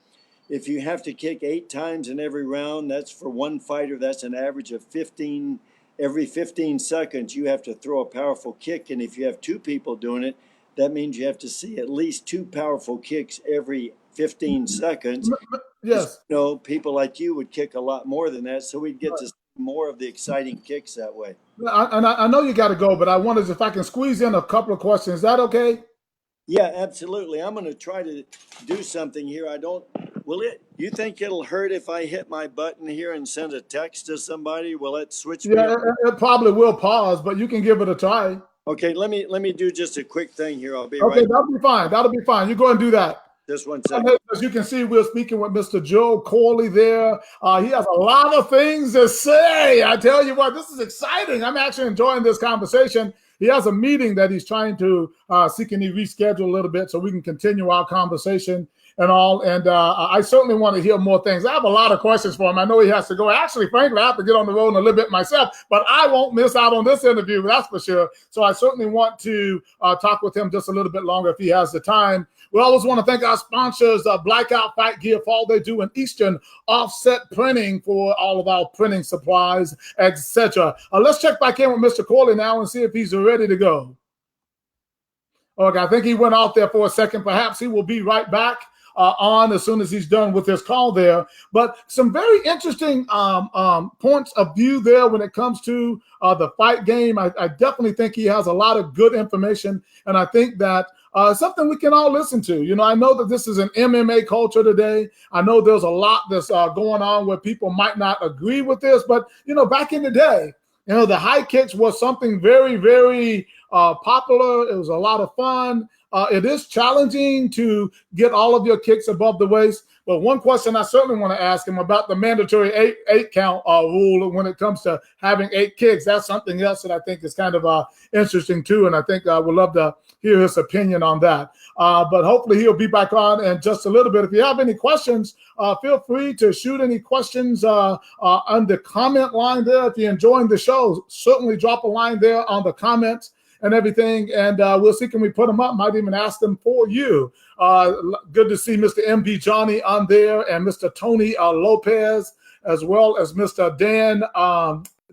If you have to kick 8 times in every round, that's for one fighter. That's an average of 15. Every 15 seconds, you have to throw a powerful kick. And if you have 2 people doing it, that means you have to see at least 2 powerful kicks every 15 seconds. Yes. You know, people like you would kick a lot more than that, so we'd get to see more of the exciting kicks that way. I know you got to go, but I wondered if I can squeeze in a couple of questions. Is that okay? Yeah, absolutely. I'm going to try to do something here. You think it'll hurt if I hit my button here and send a text to somebody? Will it switch me? Yeah, it probably will pause, but you can give it a try. Okay, let me do just a quick thing here. I'll be okay, right. That'll be fine. That'll be fine. You go and do that. Just 1 second. As you can see, we're speaking with Mr. Joe Corley there. He has a lot of things to say. I tell you what, this is exciting. I'm actually enjoying this conversation. He has a meeting that he's trying to see can he reschedule a little bit so we can continue our conversation and all. And I certainly want to hear more things. I have a lot of questions for him. I know he has to go. Actually, frankly, I have to get on the road in a little bit myself, but I won't miss out on this interview, that's for sure. So I certainly want to talk with him just a little bit longer if he has the time. We always want to thank our sponsors, Blackout Fight Gear, for all they do in Eastern Offset Printing for all of our printing supplies, etc. Let's check back in with Mr. Corley now and see if he's ready to go. Okay, I think he went out there for a second. Perhaps he will be right back on as soon as he's done with his call there. But some very interesting points of view there when it comes to the fight game. I definitely think he has a lot of good information, and I think that something we can all listen to. You know, I know that this is an MMA culture today. I know there's a lot that's going on where people might not agree with this, but, you know, back in the day, you know, the high kicks was something very, very popular. It was a lot of fun. It is challenging to get all of your kicks above the waist. But one question I certainly want to ask him about the mandatory eight count rule when it comes to having 8 kicks. That's something else that I think is kind of interesting too. And I think I would love to hear his opinion on that. But hopefully he'll be back on in just a little bit. If you have any questions, feel free to shoot any questions on the comment line there. If you're enjoying the show, certainly drop a line there on the comments and everything, and we'll see can we put them up. Might even ask them for you. Good to see Mr. MB Johnny on there and Mr. Tony Lopez, as well as Mr.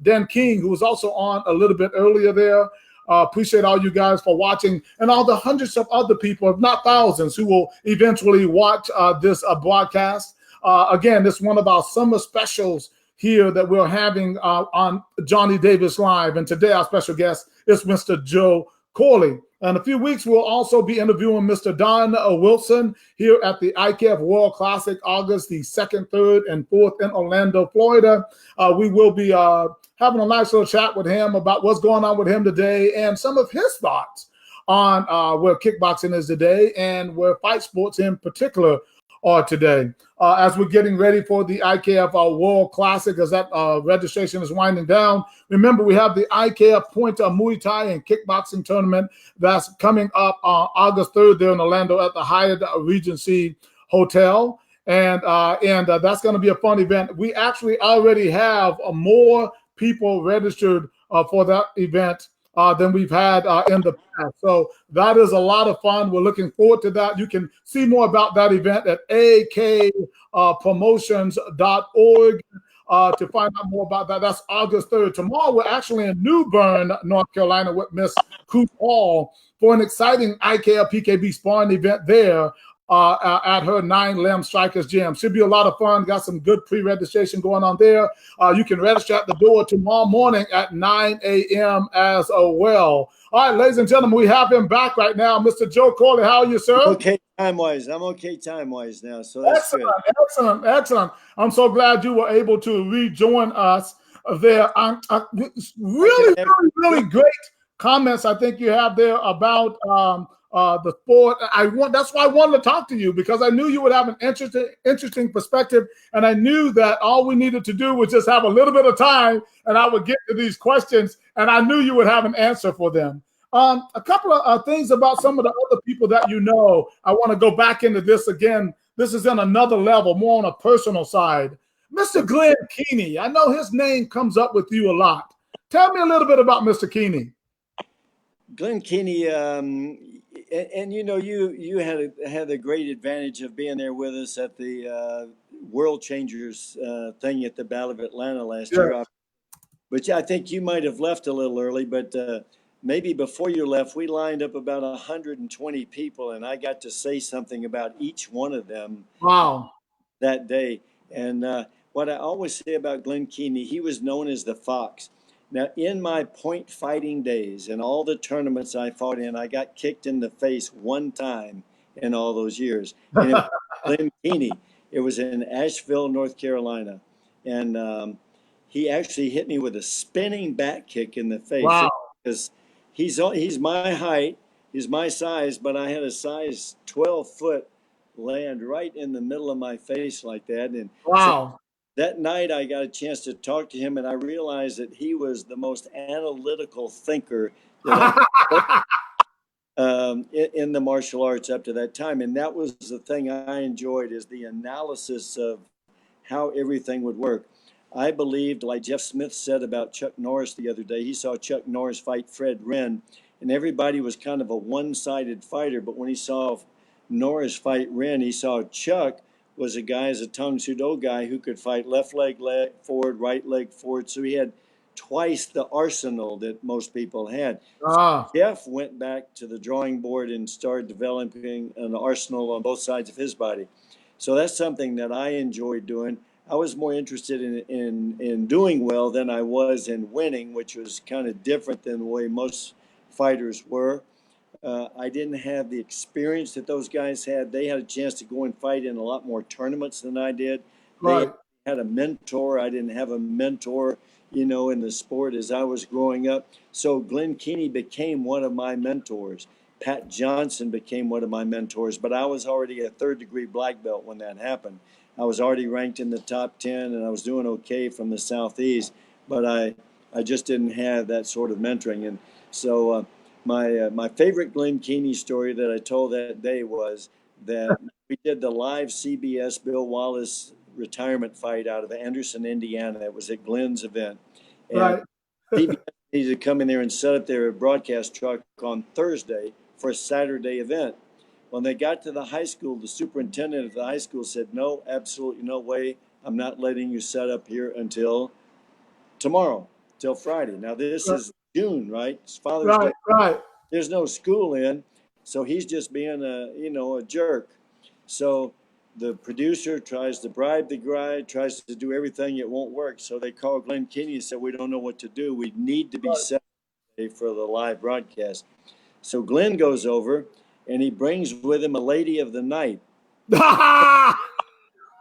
Dan King, who was also on a little bit earlier there. Appreciate all you guys for watching, and all the hundreds of other people, if not thousands, who will eventually watch this broadcast. Again, this is one of our summer specials here that we're having on Johnny Davis Live. And today our special guest is Mr. Joe Corley. In a few weeks, we'll also be interviewing Mr. Don Wilson here at the IKF World Classic, August the 2nd, 3rd, and 4th in Orlando, Florida. We will be having a nice little chat with him about what's going on with him today and some of his thoughts on where kickboxing is today and where fight sports in particular are today. As we're getting ready for the IKF World Classic, as that registration is winding down. Remember, we have the IKF Pointer Muay Thai and Kickboxing Tournament that's coming up on August 3rd there in Orlando at the Hyatt Regency Hotel. And that's going to be a fun event. We actually already have more people registered for that event than we've had in the past. So that is a lot of fun. We're looking forward to that. You can see more about that event at akpromotions.org to find out more about that. That's August 3rd. Tomorrow, we're actually in New Bern, North Carolina with Miss Coop Hall for an exciting IKF PKB sparring event there at her 9 Limb Strikers Gym. Should be a lot of fun. Got some good pre-registration going on there. You can register at the door tomorrow morning at 9 a.m. as well. All right, ladies and gentlemen, we have him back right now. Mr. Joe Corley, how are you, sir? Okay, time-wise. I'm okay time-wise now, so that's excellent, good. Excellent. I'm so glad you were able to rejoin us there. Really great comments I think you have there about the sport. That's why I wanted to talk to you, because I knew you would have an interesting perspective, and I knew that all we needed to do was just have a little bit of time, and I would get to these questions, and I knew you would have an answer for them. A couple of things about some of the other people that you know. I want to go back into this again. This is on another level, more on a personal side. Mr. Glenn Keeney, I know his name comes up with you a lot. Tell me a little bit about Mr. Keeney. Glenn Keeney, and you know, you had a great advantage of being there with us at the World Changers thing at the Battle of Atlanta last year. But yeah, I think you might have left a little early, but maybe before you left, we lined up about 120 people, and I got to say something about each one of them. Wow. That day. And what I always say about Glenn Keeney, he was known as the Fox. Now, in my point fighting days and all the tournaments I fought in, I got kicked in the face one time in all those years. And it was Glenn Keeney. It was in Asheville, North Carolina. And he actually hit me with a spinning back kick in the face. Wow. Because he's my height, he's my size, but I had a size 12-foot land right in the middle of my face like that. And wow. So that night I got a chance to talk to him, and I realized that he was the most analytical thinker that in the martial arts up to that time. And that was the thing I enjoyed, is the analysis of how everything would work. I believed, like Jeff Smith said about Chuck Norris the other day, he saw Chuck Norris fight Fred Wren, and everybody was kind of a one-sided fighter. But when he saw Norris fight Wren, he saw Chuck was a guy, as a Tang Soo Do guy, who could fight left leg forward, right leg forward. So he had twice the arsenal that most people had. So Jeff went back to the drawing board and started developing an arsenal on both sides of his body. So that's something that I enjoyed doing. I was more interested in doing well than I was in winning, which was kind of different than the way most fighters were. I didn't have the experience that those guys had. They had a chance to go and fight in a lot more tournaments than I did. Right. They had a mentor. I didn't have a mentor, you know, in the sport as I was growing up. So Glenn Keeney became one of my mentors. Pat Johnson became one of my mentors, but I was already a third-degree black belt when that happened. I was already ranked in the top 10, and I was doing okay from the Southeast, but I just didn't have that sort of mentoring. And so my favorite Glenn Keeney story that I told that day was that we did the live CBS Bill Wallace retirement fight out of Anderson, Indiana. It was at Glenn's event. And right. CBS needed to come in there and set up their broadcast truck on Thursday for a Saturday event. When they got to the high school, the superintendent of the high school said, "No, absolutely no way. I'm not letting you set up here until tomorrow, till Friday." Now, this is June, right? It's Father's Day. Right. There's no school in, so he's just being a jerk. So the producer tries to bribe the guy, tries to do everything. It won't work. So they called Glenn Keeney and said, "We don't know what to do. We need to be set for the live broadcast." So Glenn goes over, and he brings with him a lady of the night.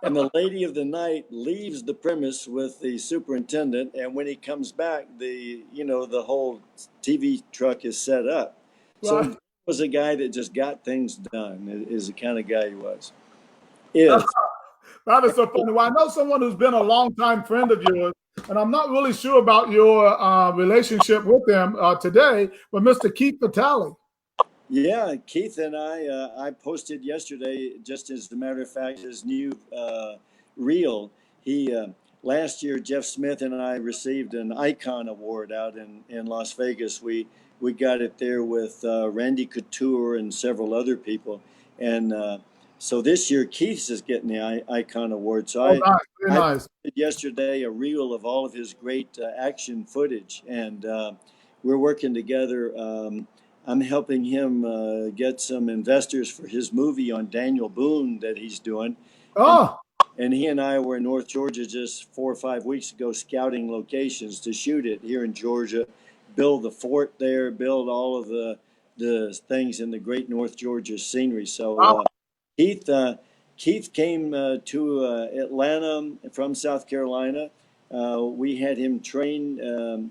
And the lady of the night leaves the premise with the superintendent. And when he comes back, the whole TV truck is set up. So he was a guy that just got things done, is the kind of guy he was. That is so funny. Well, I know someone who's been a longtime friend of yours, and I'm not really sure about your relationship with him today, but Mr. Keith Vitale. Yeah, Keith and I posted yesterday, just as a matter of fact, his new reel. Last year, Jeff Smith and I received an Icon Award out in Las Vegas. We got it there with Randy Couture and several other people. And so this year, Keith is getting the Icon Award. So I posted yesterday a reel of all of his great action footage. And we're working together. I'm helping him get some investors for his movie on Daniel Boone that he's doing. And he and I were in North Georgia just 4 or 5 weeks ago scouting locations to shoot it here in Georgia, build the fort there, build all of the things in the great North Georgia scenery. So Keith came to Atlanta from South Carolina. We had him train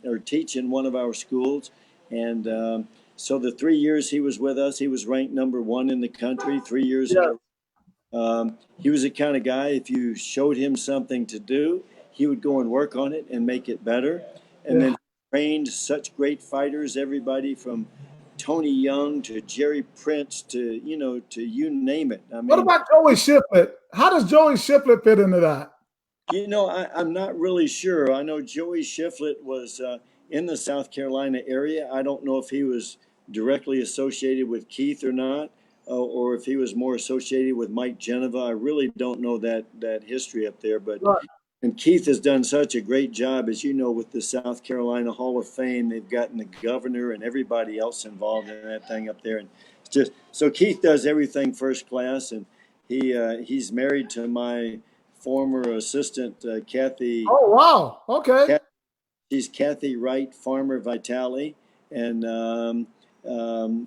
or teach in one of our schools. And so the 3 years he was with us, he was ranked #1 in the country 3 years ago. He was the kind of guy, if you showed him something to do, he would go and work on it and make it better. And then trained such great fighters, everybody from Tony Young to Jerry Prince to you name it. I mean, what about Joey Shiflett? How does Joey Shiflett fit into that? I'm not really sure. I know Joey Shiflett was in the South Carolina area. I don't know if he was directly associated with Keith or not, or if he was more associated with Mike Geneva. I really don't know that history up there, but. Right. And Keith has done such a great job, as you know, with the South Carolina Hall of Fame. They've gotten the governor and everybody else involved in that thing up there. And it's just so Keith does everything first class, and he's married to my former assistant, Kathy. Oh, wow. Okay. She's Kathy Wright, Farmer Vitale, and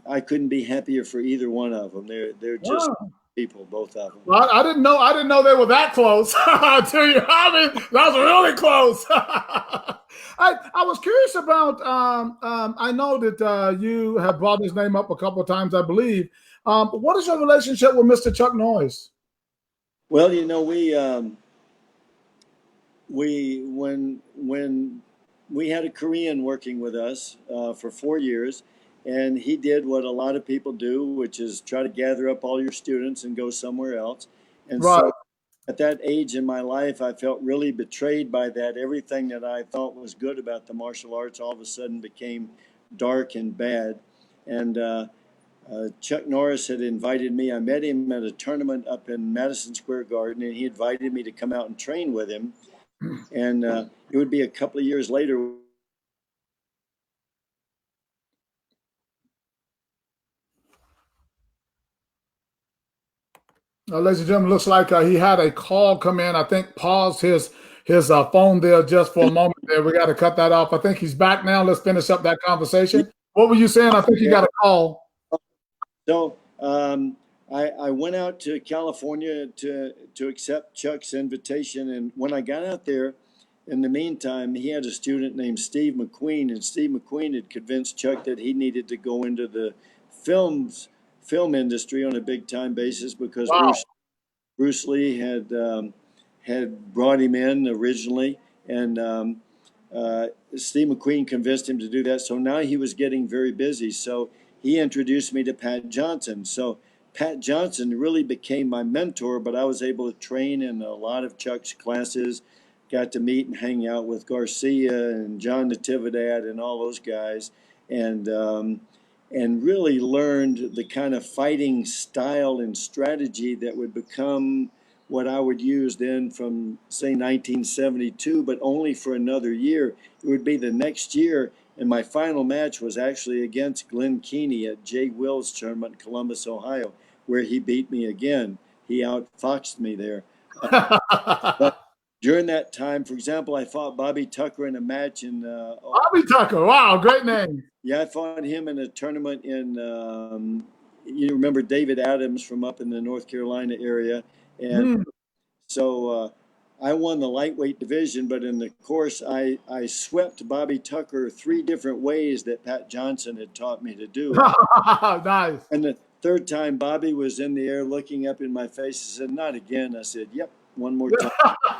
I couldn't be happier for either one of them. They're just people, both of them. Well, I didn't know they were that close. I tell you, I mean, that was really close. I was curious about. I know that you have brought his name up a couple of times, I believe. What is your relationship with Mr. Chuck Norris? Well, you know, when we had a Korean working with us for 4 years. And he did what a lot of people do, which is try to gather up all your students and go somewhere else. And so at that age in my life, I felt really betrayed by that. Everything that I thought was good about the martial arts all of a sudden became dark and bad. And Chuck Norris had invited me. I met him at a tournament up in Madison Square Garden, and he invited me to come out and train with him. And it would be a couple of years later. Ladies and gentlemen, looks like he had a call come in. I think paused his phone there just for a moment there. We got to cut that off. I think he's back now. Let's finish up that conversation. What were you saying? I think you got a call. So I went out to California to accept Chuck's invitation. And when I got out there, in the meantime, he had a student named Steve McQueen. And Steve McQueen had convinced Chuck that he needed to go into the film industry on a big time basis because Bruce Lee had brought him in originally, and Steve McQueen convinced him to do that. So now he was getting very busy. So he introduced me to Pat Johnson. So Pat Johnson really became my mentor, but I was able to train in a lot of Chuck's classes, got to meet and hang out with Garcia and John Natividad and all those guys. And really learned the kind of fighting style and strategy that would become what I would use then from, say, 1972, but only for another year. It would be the next year, and my final match was actually against Glenn Keeney at Jay Will's tournament in Columbus, Ohio, where he beat me again. He outfoxed me there. But during that time, for example, I fought Bobby Tucker in a match in Bobby Tucker, wow, great name. Yeah, I fought him in a tournament in, you remember David Adams from up in the North Carolina area. And so I won the lightweight division, but in the course, I swept Bobby Tucker 3 different ways that Pat Johnson had taught me to do. Nice. And the third time, Bobby was in the air looking up in my face and said, "Not again." I said, "Yep, one more time."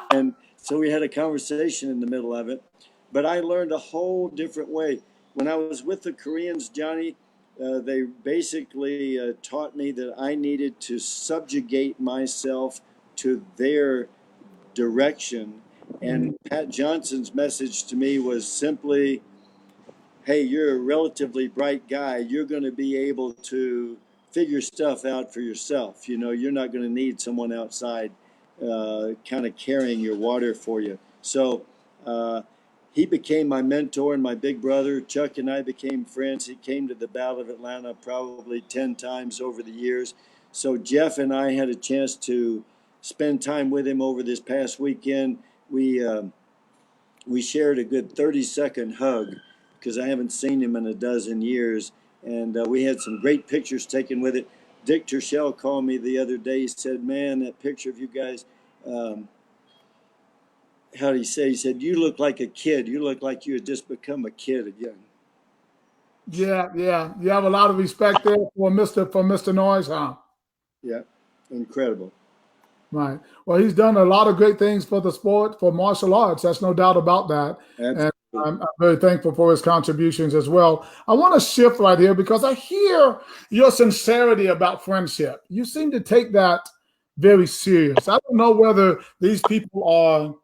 And so we had a conversation in the middle of it. But I learned a whole different way. When I was with the Koreans, Johnny, they basically taught me that I needed to subjugate myself to their direction. And Pat Johnson's message to me was simply, hey, you're a relatively bright guy. You're going to be able to figure stuff out for yourself. You know, you're not going to need someone outside kind of carrying your water for you. So he became my mentor and my big brother. Chuck and I became friends. He came to the Battle of Atlanta probably 10 times over the years. So Jeff and I had a chance to spend time with him over this past weekend. We shared a good 30-second hug because I haven't seen him in a dozen years. And we had some great pictures taken with it. Dick Tershell called me the other day. He said, "Man, that picture of you guys, how did he say? He said, you look like a kid. You look like you had just become a kid again." Yeah. You have a lot of respect there for Mr. Noyes, huh? Yeah, incredible. Right. Well, he's done a lot of great things for the sport, for martial arts. That's no doubt about that. Absolutely. And I'm very thankful for his contributions as well. I want to shift right here because I hear your sincerity about friendship. You seem to take that very serious. I don't know whether these people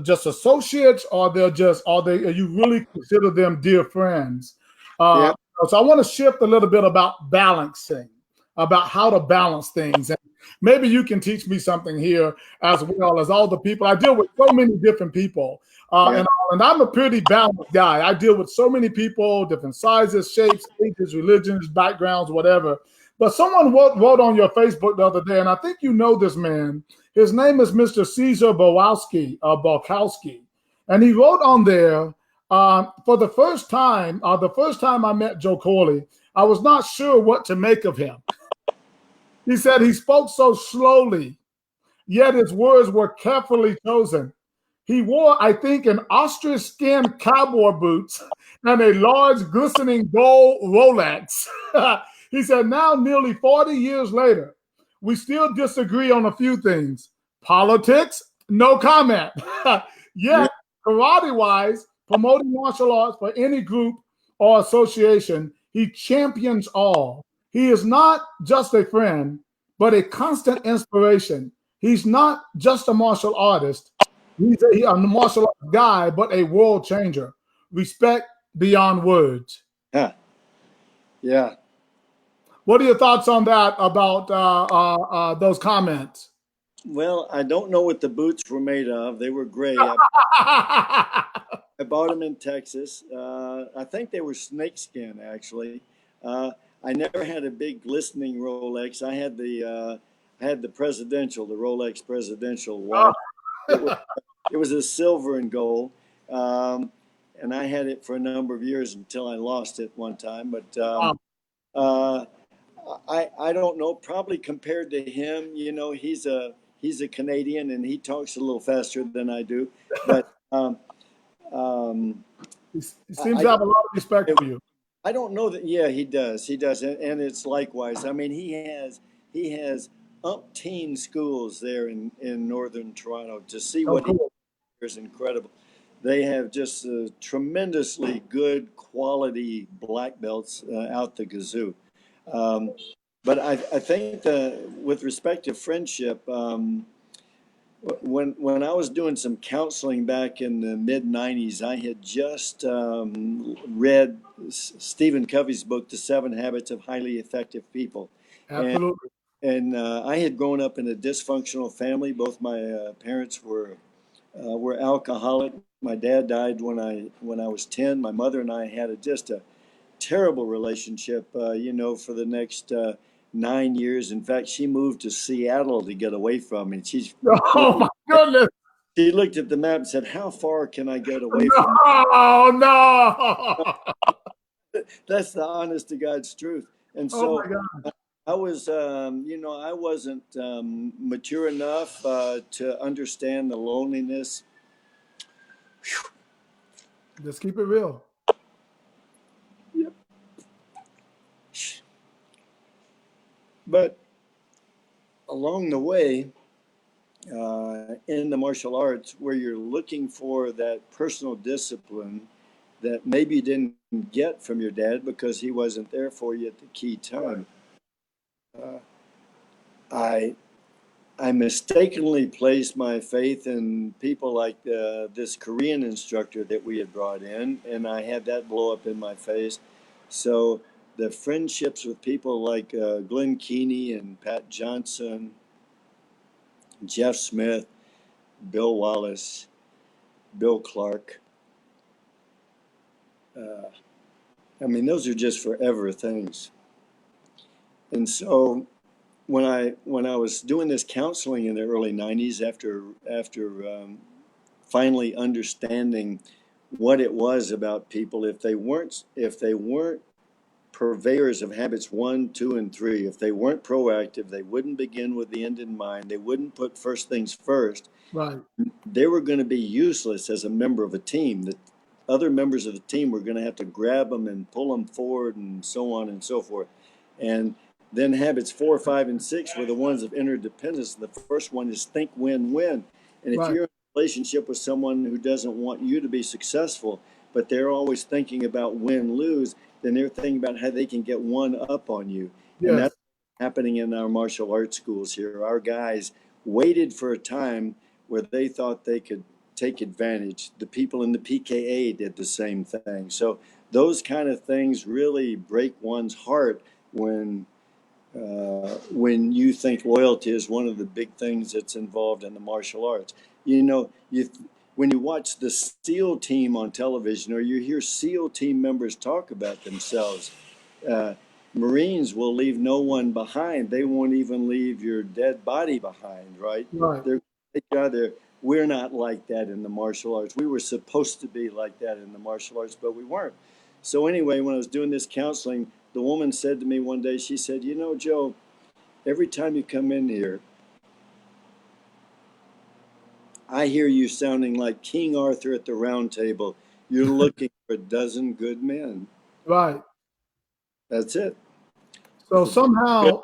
just associates, or are you really consider them dear friends? Yeah. So I want to shift a little bit about balancing, about how to balance things. And maybe you can teach me something here, as well as all the people. I deal with so many different people. And I'm a pretty balanced guy. I deal with so many people, different sizes, shapes, ages, religions, backgrounds, whatever. But someone wrote on your Facebook the other day, and I think you know this man. His name is Mr. Caesar Bukowski. And he wrote on there, for the first time I met Joe Corley, I was not sure what to make of him. He said he spoke so slowly, yet his words were carefully chosen. He wore, I think, an ostrich skin cowboy boots and a large glistening gold Rolex. He said, now nearly 40 years later, we still disagree on a few things. Politics, no comment. Yet, karate-wise, promoting martial arts for any group or association, he champions all. He is not just a friend, but a constant inspiration. He's not just a martial artist. He's a martial arts guy, but a world changer. Respect beyond words. Yeah. What are your thoughts on that, about those comments? Well, I don't know what the boots were made of. They were gray. I bought them in Texas. I think they were snakeskin, actually. I never had a big glistening Rolex. I had the presidential, the Rolex presidential watch. It was a silver and gold, and I had it for a number of years until I lost it one time. But I don't know. Probably compared to him, he's a Canadian and he talks a little faster than I do. But he seems to have a lot of respect for you. I don't know that. Yeah, he does. He does, and it's likewise. I mean, he has umpteen schools there in northern Toronto. To see what he is incredible. They have just tremendously good quality black belts out the gazoo. But I think with respect to friendship, when I was doing some counseling back in the mid '90s, I had just read Stephen Covey's book, The 7 Habits of Highly Effective People. Absolutely. And I had grown up in a dysfunctional family. Both my parents were alcoholic. My dad died when I was 10. My mother and I had just a terrible relationship, for the next 9 years. In fact, she moved to Seattle to get away from me. Oh my goodness! She looked at the map and said, "How far can I get away from?" Oh no! That's the honest to God's truth. And so I was, I wasn't mature enough to understand the loneliness. Just keep it real. Yep. But along the way, in the martial arts, where you're looking for that personal discipline that maybe you didn't get from your dad because he wasn't there for you at the key time, I mistakenly placed my faith in people like this Korean instructor that we had brought in, and I had that blow up in my face. So the friendships with people like Glenn Keeney and Pat Johnson, Jeff Smith, Bill Wallace, Bill Clark, those are just forever things. And so when I was doing this counseling in the early '90s, after finally understanding what it was about people, if they weren't purveyors of habits 1, 2, and 3, if they weren't proactive, they wouldn't begin with the end in mind. They wouldn't put first things first. Right. They were going to be useless as a member of a team. The other members of the team were going to have to grab them and pull them forward, and so on and so forth. And then habits 4, 5, and 6 were the ones of interdependence. The first one is think win-win. And if you're in a relationship with someone who doesn't want you to be successful, but they're always thinking about win-lose, then they're thinking about how they can get one up on you. Yes. And that's happening in our martial arts schools here. Our guys waited for a time where they thought they could take advantage. The people in the PKA did the same thing. So those kind of things really break one's heart when you think loyalty is one of the big things that's involved in the martial arts. You know, when you watch the SEAL team on television, or you hear SEAL team members talk about themselves, Marines will leave no one behind. They won't even leave your dead body behind, right? Right. We're not like that in the martial arts. We were supposed to be like that in the martial arts, but we weren't. So anyway, when I was doing this counseling, the woman said to me one day, she said, you know, Joe, every time you come in here, I hear you sounding like King Arthur at the round table. You're looking for a dozen good men. Right. That's it. So somehow,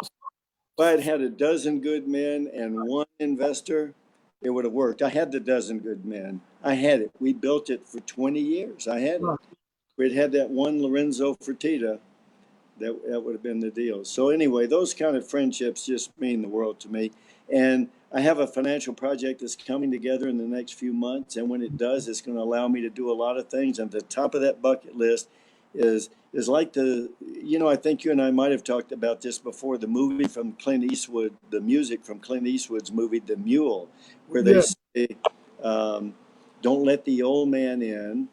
If I had had a dozen good men and one investor, it would have worked. I had the dozen good men. I had it. We built it for 20 years. I had it. We'd had that one Lorenzo Fertitta. That would have been the deal. So anyway, those kind of friendships just mean the world to me. And I have a financial project that's coming together in the next few months. And when it does, it's going to allow me to do a lot of things. And the top of that bucket list is like I think you and I might have talked about this before, the movie from Clint Eastwood, the music from Clint Eastwood's movie, The Mule, where they say, don't let the old man in.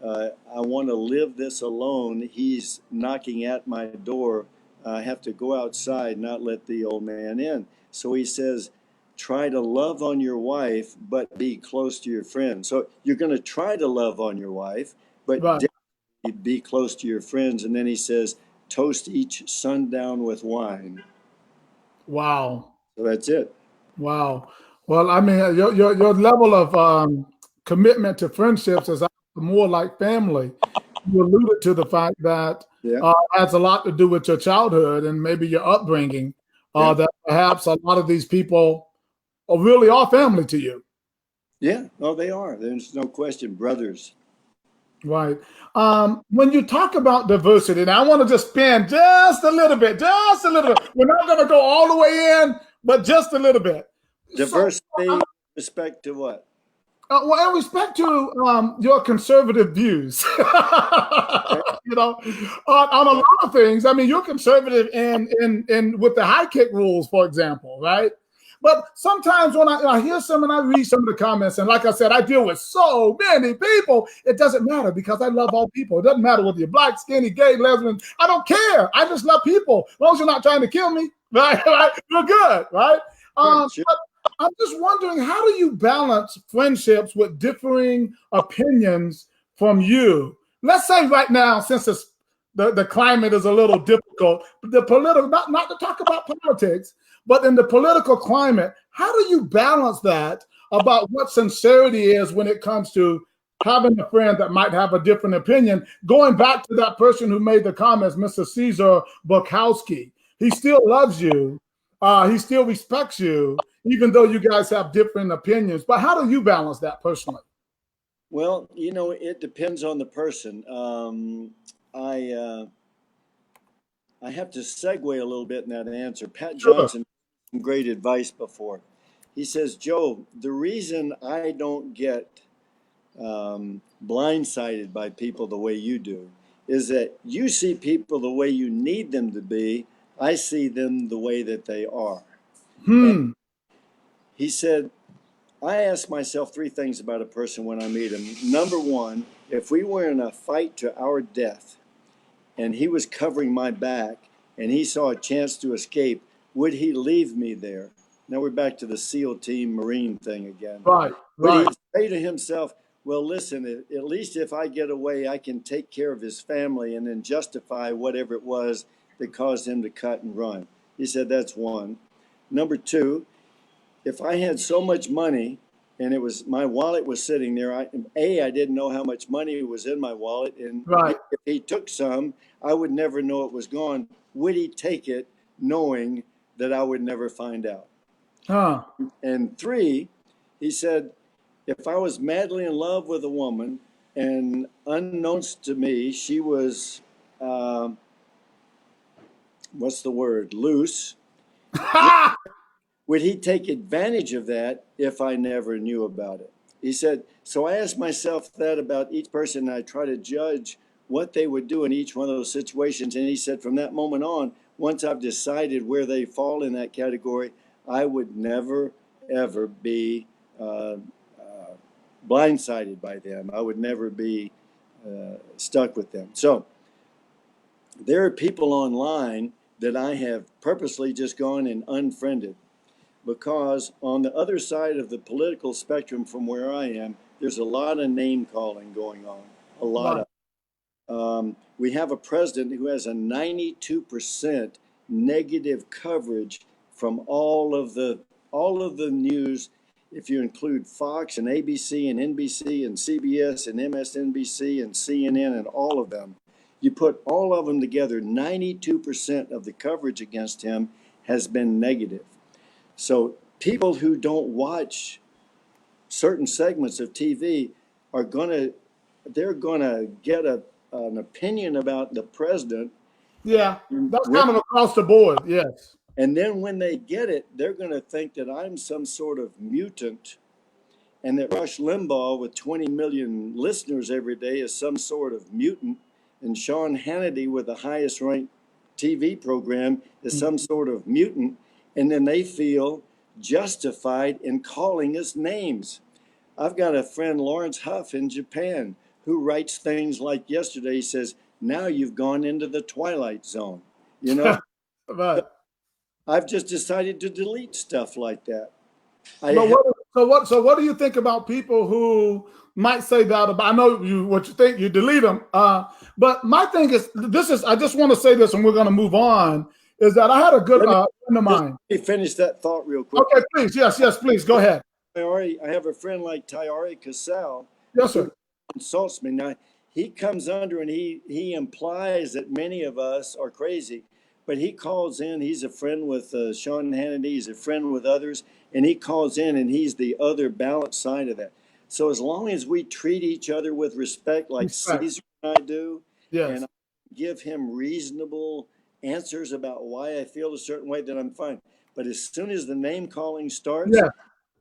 I want to live this alone. He's knocking at my door. I have to go outside, not let the old man in. So he says, try to love on your wife, but be close to your friends. So you're going to try to love on your wife, but definitely be close to your friends. And then he says, toast each sundown with wine. Wow. So that's it. Wow. Well, I mean, your level of commitment to friendships is more like family. You alluded to the fact that has a lot to do with your childhood and maybe your upbringing. That perhaps a lot of these people really are family to you. Yeah. Oh, they are. There's no question, brothers. Right. When you talk about diversity, and I want to just spin just a little bit. We're not going to go all the way in, but just a little bit. Diversity, respect to what? Well, in respect to your conservative views, on a lot of things. I mean, you're conservative in with the high kick rules, for example, right? But sometimes when I hear some and I read some of the comments, and like I said, I deal with so many people, it doesn't matter because I love all people. It doesn't matter whether you're black, skinny, gay, lesbian. I don't care. I just love people. As long as you're not trying to kill me, right? You're good, right? Sure. But I'm just wondering, how do you balance friendships with differing opinions from you? Let's say right now, since the climate is a little difficult, the political, not to talk about politics, but in the political climate, how do you balance that about what sincerity is when it comes to having a friend that might have a different opinion? Going back to that person who made the comments, Mr. Caesar Bukowski, he still loves you. He still respects you, even though you guys have different opinions. But how do you balance that personally? Well, it depends on the person. I have to segue a little bit in that answer. Pat Johnson gave some great advice before. He says, Joe, the reason I don't get blindsided by people the way you do is that you see people the way you need them to be. I see them the way that they are. And he said, I ask myself three things about a person when I meet him. Number one, if we were in a fight to our death and he was covering my back and he saw a chance to escape, would he leave me there? Now we're back to the SEAL team Marine thing again. Right. Would he say to himself, well, listen, at least if I get away, I can take care of his family and then justify whatever it was that caused him to cut and run? He said that's one. Number two, if I had so much money and my wallet was sitting there, I didn't know how much money was in my wallet. And if he took some, I would never know it was gone. Would he take it knowing that I would never find out? And three, he said, if I was madly in love with a woman and unbeknownst to me, she was, loose, would he take advantage of that if I never knew about it? he said, so I asked myself that about each person, and I try to judge what they would do in each one of those situations. And he said, from that moment on, once I've decided where they fall in that category, I would never, ever be blindsided by them. I would never be stuck with them. So there are people online that I have purposely just gone and unfriended, because on the other side of the political spectrum from where I am, there's a lot of name calling going on. A lot of. We have a president who has a 92% negative coverage from all of the news. If you include Fox and ABC and NBC and CBS and MSNBC and CNN and all of them, you put all of them together, 92% of the coverage against him has been negative. So people who don't watch certain segments of TV are they're gonna get an opinion about the president. Yeah, that's coming across the board. Yes. And then when they get it, they're gonna think that I'm some sort of mutant, and that Rush Limbaugh, with 20 million listeners every day, is some sort of mutant, and Sean Hannity, with the highest ranked TV program, is some sort of mutant, and then they feel justified in calling us names. I've got a friend, Lawrence Huff, in Japan, who writes things like yesterday. He says, now you've gone into the twilight zone. You know, Right. I've just decided to delete stuff like that. So what do you think about people who might say that about? I know what you think. You delete them. But my thing is, I just want to say this, and we're going to move on. Is that I had a good friend of mine. Let me finish that thought real quick. Okay, please. Yes, please. Go ahead. I have a friend like Tayari Casal. Yes, sir. Who insults me. Now, he comes under and he implies that many of us are crazy, but he calls in. He's a friend with Sean Hannity. He's a friend with others, and he calls in, and he's the other balanced side of that. So as long as we treat each other with respect, like Caesar and I do, and I give him reasonable answers about why I feel a certain way, then I'm fine. But as soon as the name calling starts,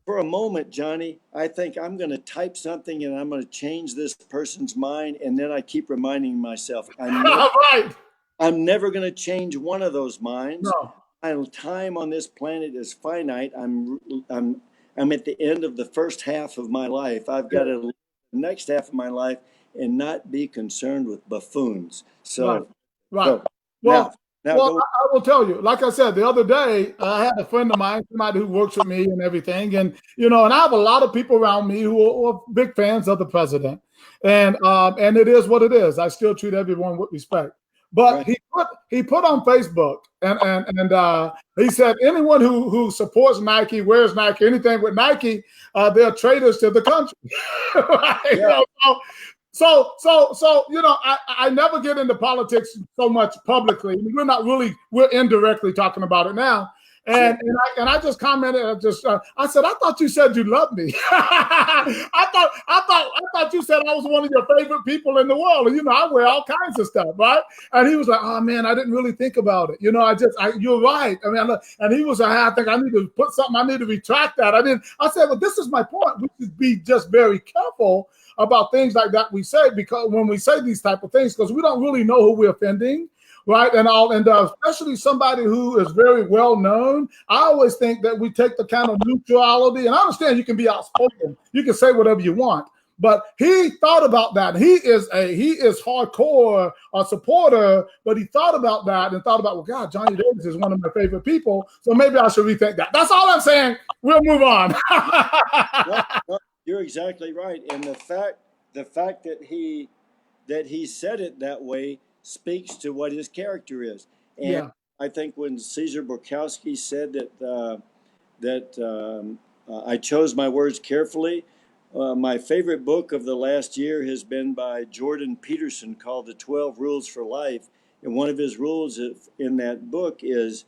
for a moment, Johnny, I think I'm going to type something and I'm going to change this person's mind, and then I keep reminding myself, I'm never going to change one of those minds. No. Time on this planet is finite. I'm at the end of the first half of my life. I've got to live the next half of my life and not be concerned with buffoons. So, Well, I will tell you, like I said, the other day, I had a friend of mine, somebody who works with me and everything. And, and I have a lot of people around me who are big fans of the president. And it is what it is. I still treat everyone with respect. But he put on Facebook and he said, anyone who supports Nike, wears Nike, anything with Nike, they're traitors to the country. So I never get into politics so much publicly. We're indirectly talking about it now. And I just commented. I said, I thought you said you loved me. I thought you said I was one of your favorite people in the world. And I wear all kinds of stuff, right? And he was like, oh man, I didn't really think about it. You're right. I mean, and he was like, I think I need to put something. I need to retract that. I said, well, this is my point. We should be just very careful about things like that we say, because when we say these type of things, because we don't really know who we're offending. Right. And especially somebody who is very well known. I always think that we take the kind of neutrality, and I understand you can be outspoken. You can say whatever you want. But he thought about that. He is hardcore a supporter, but he thought about that and thought about, well, God, Johnny Davis is one of my favorite people. So maybe I should rethink that. That's all I'm saying. We'll move on. No, you're exactly right. And the fact that he said it that way speaks to what his character is. And I think when Caesar Borkowski said that I chose my words carefully, my favorite book of the last year has been by Jordan Peterson, called The 12 Rules for Life. And one of his rules in that book is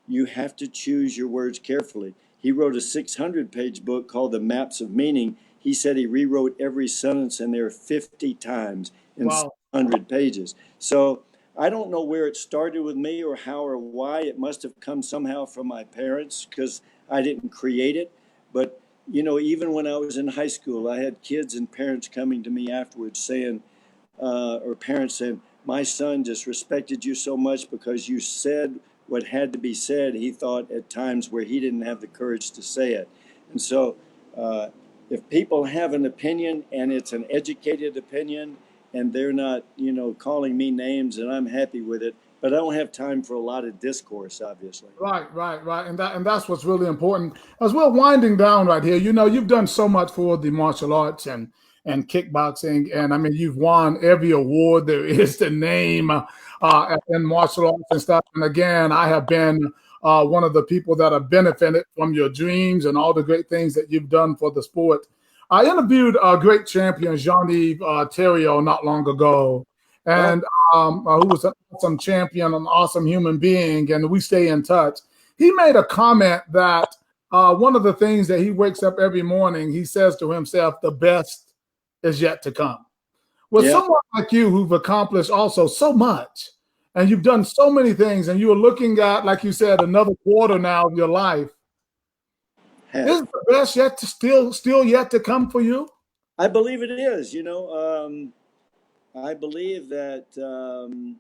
you have to choose your words carefully. He wrote a 600-page book called The Maps of Meaning. He said he rewrote every sentence in there 50 times in 600 pages. So I don't know where it started with me or how or why. It must have come somehow from my parents, because I didn't create it. But you know, even when I was in high school, I had kids and parents coming to me afterwards saying, or parents saying, my son just respected you so much because you said what had to be said. He thought at times where he didn't have the courage to say it. And so if people have an opinion and it's an educated opinion and they're not, you know, calling me names, and I'm happy with it, but I don't have time for a lot of discourse, obviously. Right, right, right. And that's what's really important. As we're winding down right here, you know, you've done so much for the martial arts and kickboxing. And I mean, you've won every award there is to name in martial arts and stuff. And again, I have been one of the people that have benefited from your dreams and all the great things that you've done for the sport. I interviewed a great champion, Jean-Yves Theriault, not long ago. And who was an awesome champion, an awesome human being, and we stay in touch. He made a comment that one of the things that he wakes up every morning, he says to himself, the best is yet to come. With someone like you who've accomplished also so much, and you've done so many things, and you're looking at, like you said, another quarter now of your life, is the best yet to still yet to come for you? I believe it is, you know. I believe that, and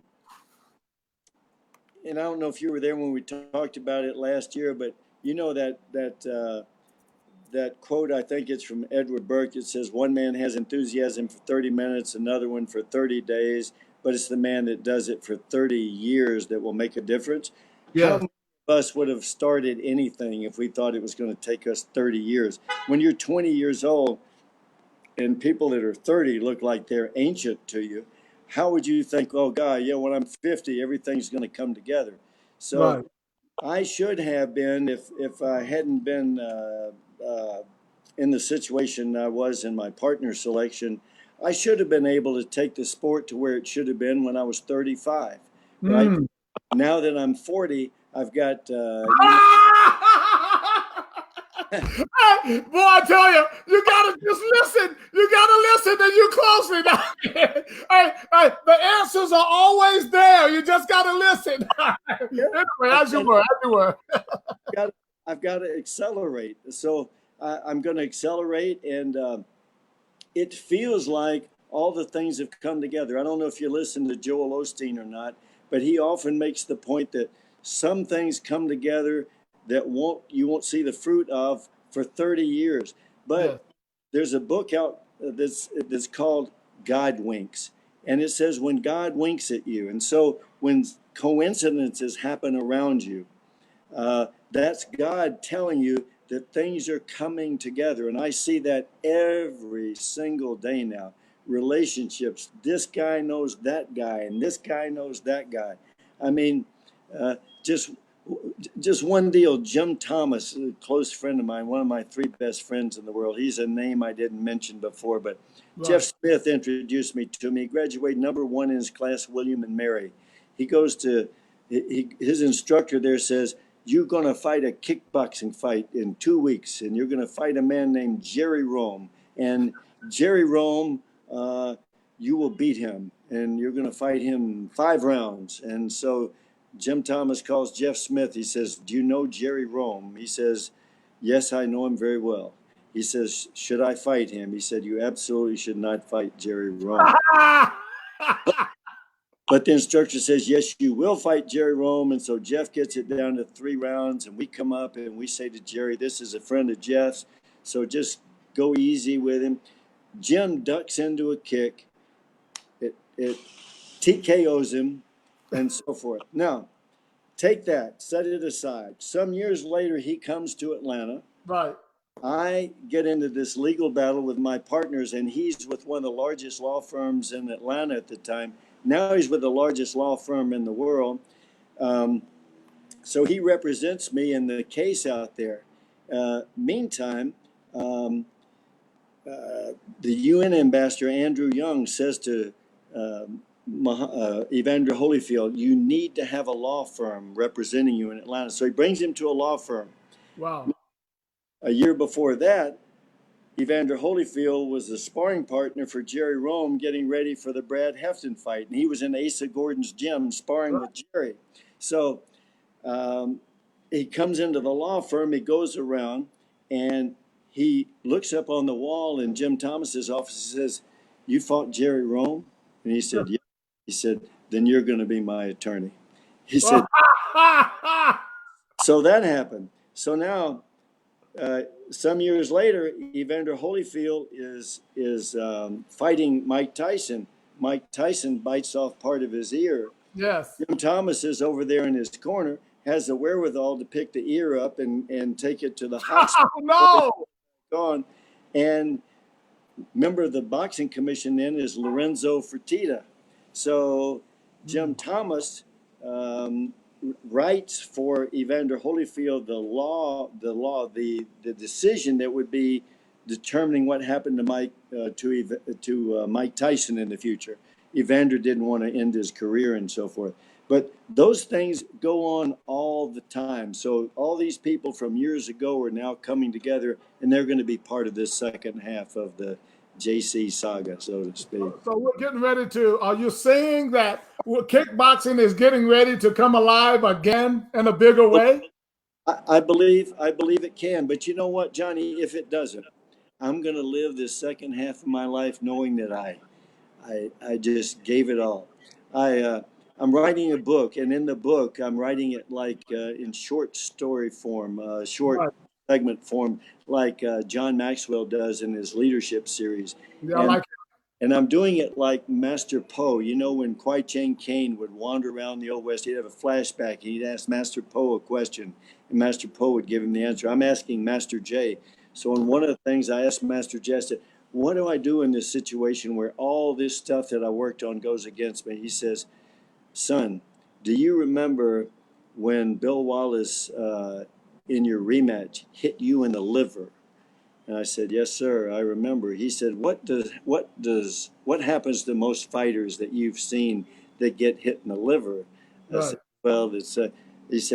I don't know if you were there when we talked about it last year, but you know that quote, I think it's from Edward Burke. It says, one man has enthusiasm for 30 minutes, another one for 30 days, but it's the man that does it for 30 years that will make a difference. Yeah. How many of us would have started anything if we thought it was going to take us 30 years? When you're 20 years old and people that are 30 look like they're ancient to you, how would you think, oh, God, yeah, when I'm 50, everything's going to come together? So Right. I should have been, if I hadn't been in the situation I was in my partner selection, I should have been able to take the sport to where it should have been when I was 35. But now that I'm 40, I've got, Hey, boy, I tell you, you gotta just listen. You gotta listen to you closely. Hey, the answers are always there. You just gotta listen. Anyway, as you were. I've got to accelerate. So I'm going to accelerate, and it feels like all the things have come together. I don't know if you listen to Joel Osteen or not, but he often makes the point that some things come together that you won't see the fruit of for 30 years. But there's a book out that's called God Winks, and it says when God winks at you. And so when coincidences happen around you, that's God telling you that things are coming together. And I see that every single day now. Relationships, this guy knows that guy, and this guy knows that guy. I mean, uh, just one deal. Jim Thomas, a close friend of mine, one of my three best friends in the world. He's a name I didn't mention before, but Jeff Smith introduced me to him. He graduated #1 in his class, William and Mary. He goes to his instructor there says, you're going to fight a kickboxing fight in 2 weeks, and you're going to fight a man named Jerry Rome. And Jerry Rome, you will beat him, and you're going to fight him 5 rounds. And so Jim Thomas calls Jeff Smith. He says, do you know Jerry Rome? He says, yes, I know him very well. He says, should I fight him? He said, you absolutely should not fight Jerry Rome. But the instructor says, yes, you will fight Jerry Rome. And so Jeff gets it down to 3 rounds, and we come up and we say to Jerry, this is a friend of Jeff's, so just go easy with him. Jim ducks into a kick. It TKOs him and so forth. Now, take that, set it aside. Some years later, he comes to Atlanta. Right. I get into this legal battle with my partners, and he's with one of the largest law firms in Atlanta at the time. Now he's with the largest law firm in the world. So he represents me in the case out there. Meantime, the UN ambassador, Andrew Young, says to Evander Holyfield, you need to have a law firm representing you in Atlanta. So he brings him to a law firm. Wow. A year before that, Evander Holyfield was the sparring partner for Jerry Rome getting ready for the Brad Hefton fight. And he was in Asa Gordon's gym sparring with Jerry. So he comes into the law firm, he goes around, and he looks up on the wall in Jim Thomas's office. He says, "You fought Jerry Rome?" And he said, "Yeah." He said, "Then you're going to be my attorney." He said, so that happened. So now, some years later, Evander Holyfield is fighting Mike Tyson. Mike Tyson bites off part of his ear. Yes. Jim Thomas is over there in his corner, has the wherewithal to pick the ear up and take it to the hospital. No. Gone. And member of the boxing commission then is Lorenzo Fertitta. So Jim Thomas writes for Evander Holyfield the decision that would be determining what happened to Mike Tyson in the future. Evander didn't want to end his career and so forth. But those things go on all the time. So all these people from years ago are now coming together, and they're going to be part of this second half of the JC saga, so to speak. So we're getting ready to, are you saying that kickboxing is getting ready to come alive again in a bigger way? I believe it can. But you know what, Johnny, if it doesn't, I'm going to live this second half of my life knowing that I just gave it all. I'm writing a book, and in the book, I'm writing it like in short story form, short segment form, like John Maxwell does in his leadership series. Yeah, I like it. And I'm doing it like Master Po. You know, when Kwai Chang Caine would wander around the Old West, he'd have a flashback, and he'd ask Master Po a question, and Master Po would give him the answer. I'm asking Master J. So in one of the things I asked Master J, I said, what do I do in this situation where all this stuff that I worked on goes against me? He says, son, do you remember when Bill Wallace in your rematch hit you in the liver? And I said, yes, sir, I remember. He said, what happens to most fighters that you've seen that get hit in the liver? I said, well, he said,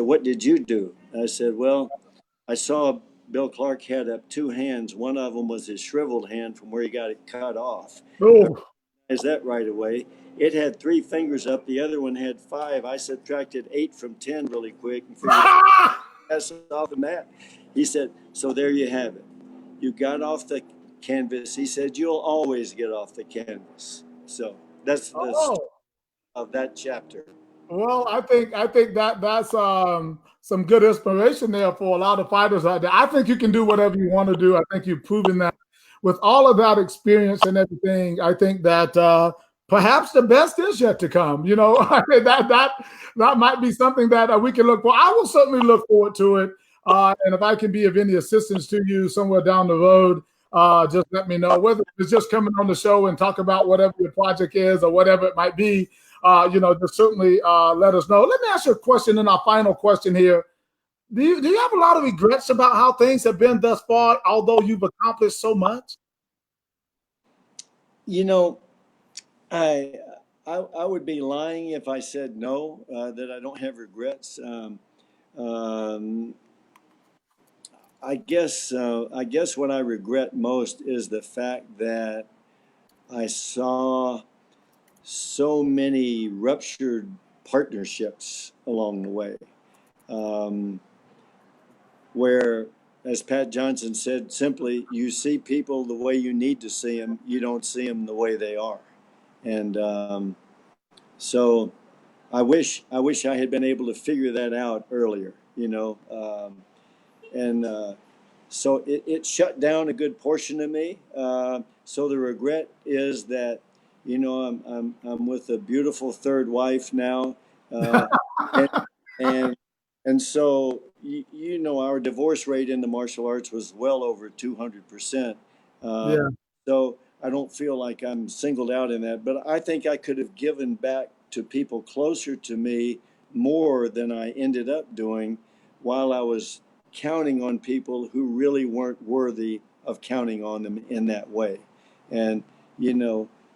what did you do? I said, well, I saw Bill Clark had up two hands. One of them was his shriveled hand from where he got it cut off. Oh. Is that right away? It had 3 fingers up. The other one had 5. I subtracted 8 from 10 really quick and figured that's off the mat. He said, so there you have it. You got off the canvas. He said, you'll always get off the canvas. So that's the story of that chapter. Well, I think that's some good inspiration there for a lot of fighters out there. I think you can do whatever you want to do. I think you've proven that with all of that experience and everything. I think that perhaps the best is yet to come. You know, that might be something that we can look for. I will certainly look forward to it. And if I can be of any assistance to you somewhere down the road, just let me know. Whether it's just coming on the show and talk about whatever your project is or whatever it might be, just certainly let us know. Let me ask you a question in our final question here. Do you have a lot of regrets about how things have been thus far, although you've accomplished so much? You know, I would be lying if I said no, that I don't have regrets. I guess what I regret most is the fact that I saw so many ruptured partnerships along the way, where, as Pat Johnson said, simply, you see people the way you need to see them. You don't see them the way they are. And so I wish I had been able to figure that out earlier, so it shut down a good portion of me. So the regret is that, I'm with a beautiful third wife now, and so our divorce rate in the martial arts was well over 200%. So I don't feel like I'm singled out in that, but I think I could have given back to people closer to me more than I ended up doing, while I was counting on people who really weren't worthy of counting on them in that way. And,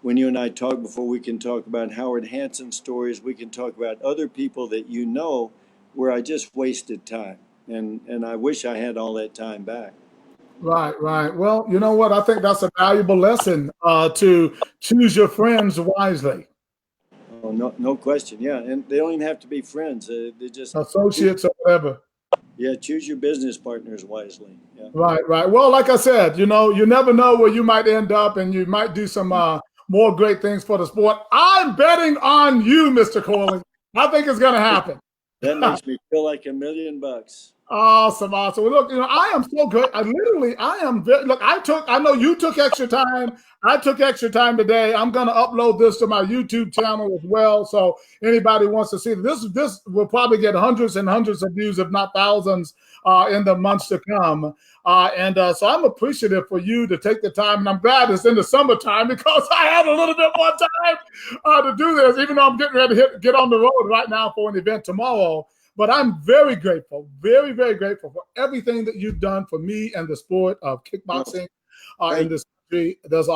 when you and I talk before, we can talk about Howard Hanson stories. We can talk about other people that where I just wasted time. And I wish I had all that time back. Right. Well, you know what? I think that's a valuable lesson to choose your friends wisely. Oh, no question. Yeah. And they don't even have to be friends. They're just associates or whatever. Yeah, choose your business partners wisely. Yeah. Right, right. Well, like I said, you know, you never know where you might end up, and you might do some more great things for the sport. I'm betting on you, Mr. Corley. I think it's going to happen. That makes me feel like $1 million. Awesome, awesome. Well, look, you know, I am so good. I am very, look, I know you took extra time. I took extra time today. I'm going to upload this to my YouTube channel as well. So anybody wants to see this will probably get hundreds and hundreds of views, if not thousands, in the months to come. So I'm appreciative for you to take the time. And I'm glad it's in the summertime because I have a little bit more time to do this, even though I'm getting ready to get on the road right now for an event tomorrow. But I'm very grateful, very, very grateful for everything that you've done for me and the sport of kickboxing in this country. There's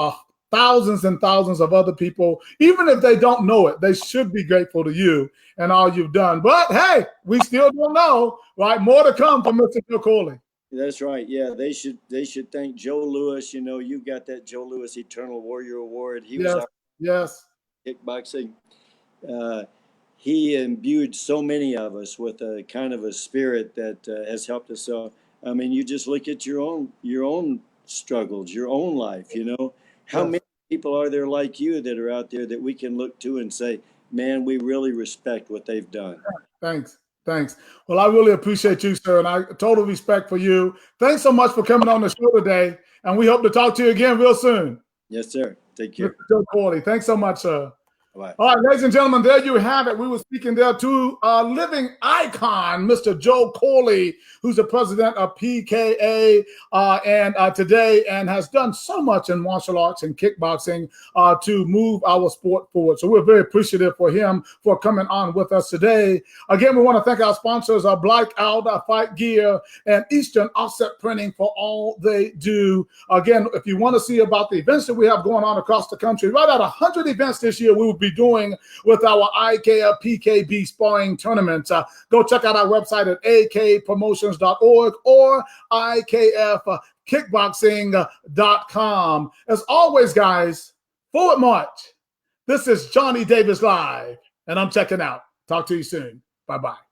thousands and thousands of other people. Even if they don't know it, they should be grateful to you and all you've done. But hey, we still don't know, right? More to come from Mr. Joe Corley. That's right. Yeah, they should thank Joe Lewis. You know, you've got that Joe Lewis Eternal Warrior Award. He was our kickboxing. He imbued so many of us with a kind of a spirit that has helped us. So, I mean, you just look at your own struggles, your own life, you know, how many people are there like you that are out there that we can look to and say, man, we really respect what they've done. Thanks. Well, I really appreciate you, sir, and I total respect for you. Thanks so much for coming on the show today, and we hope to talk to you again real soon. Yes, sir. Take care. Mr. Joe Corley. Thanks so much, sir. Bye. All right, ladies and gentlemen, there you have it. We were speaking there to a living icon, Mr. Joe Corley, who's the president of PKA today and has done so much in martial arts and kickboxing to move our sport forward. So we're very appreciative for him for coming on with us today. Again, we want to thank our sponsors, Blackout Fight Gear and Eastern Offset Printing for all they do. Again, if you want to see about the events that we have going on across the country, right at 100 events this year we will be doing with our IKF PKB sparring tournament. Go check out our website at akpromotions.org or ikfkickboxing.com. As always, guys, forward march. This is Johnny Davis Live, and I'm checking out. Talk to you soon. Bye-bye.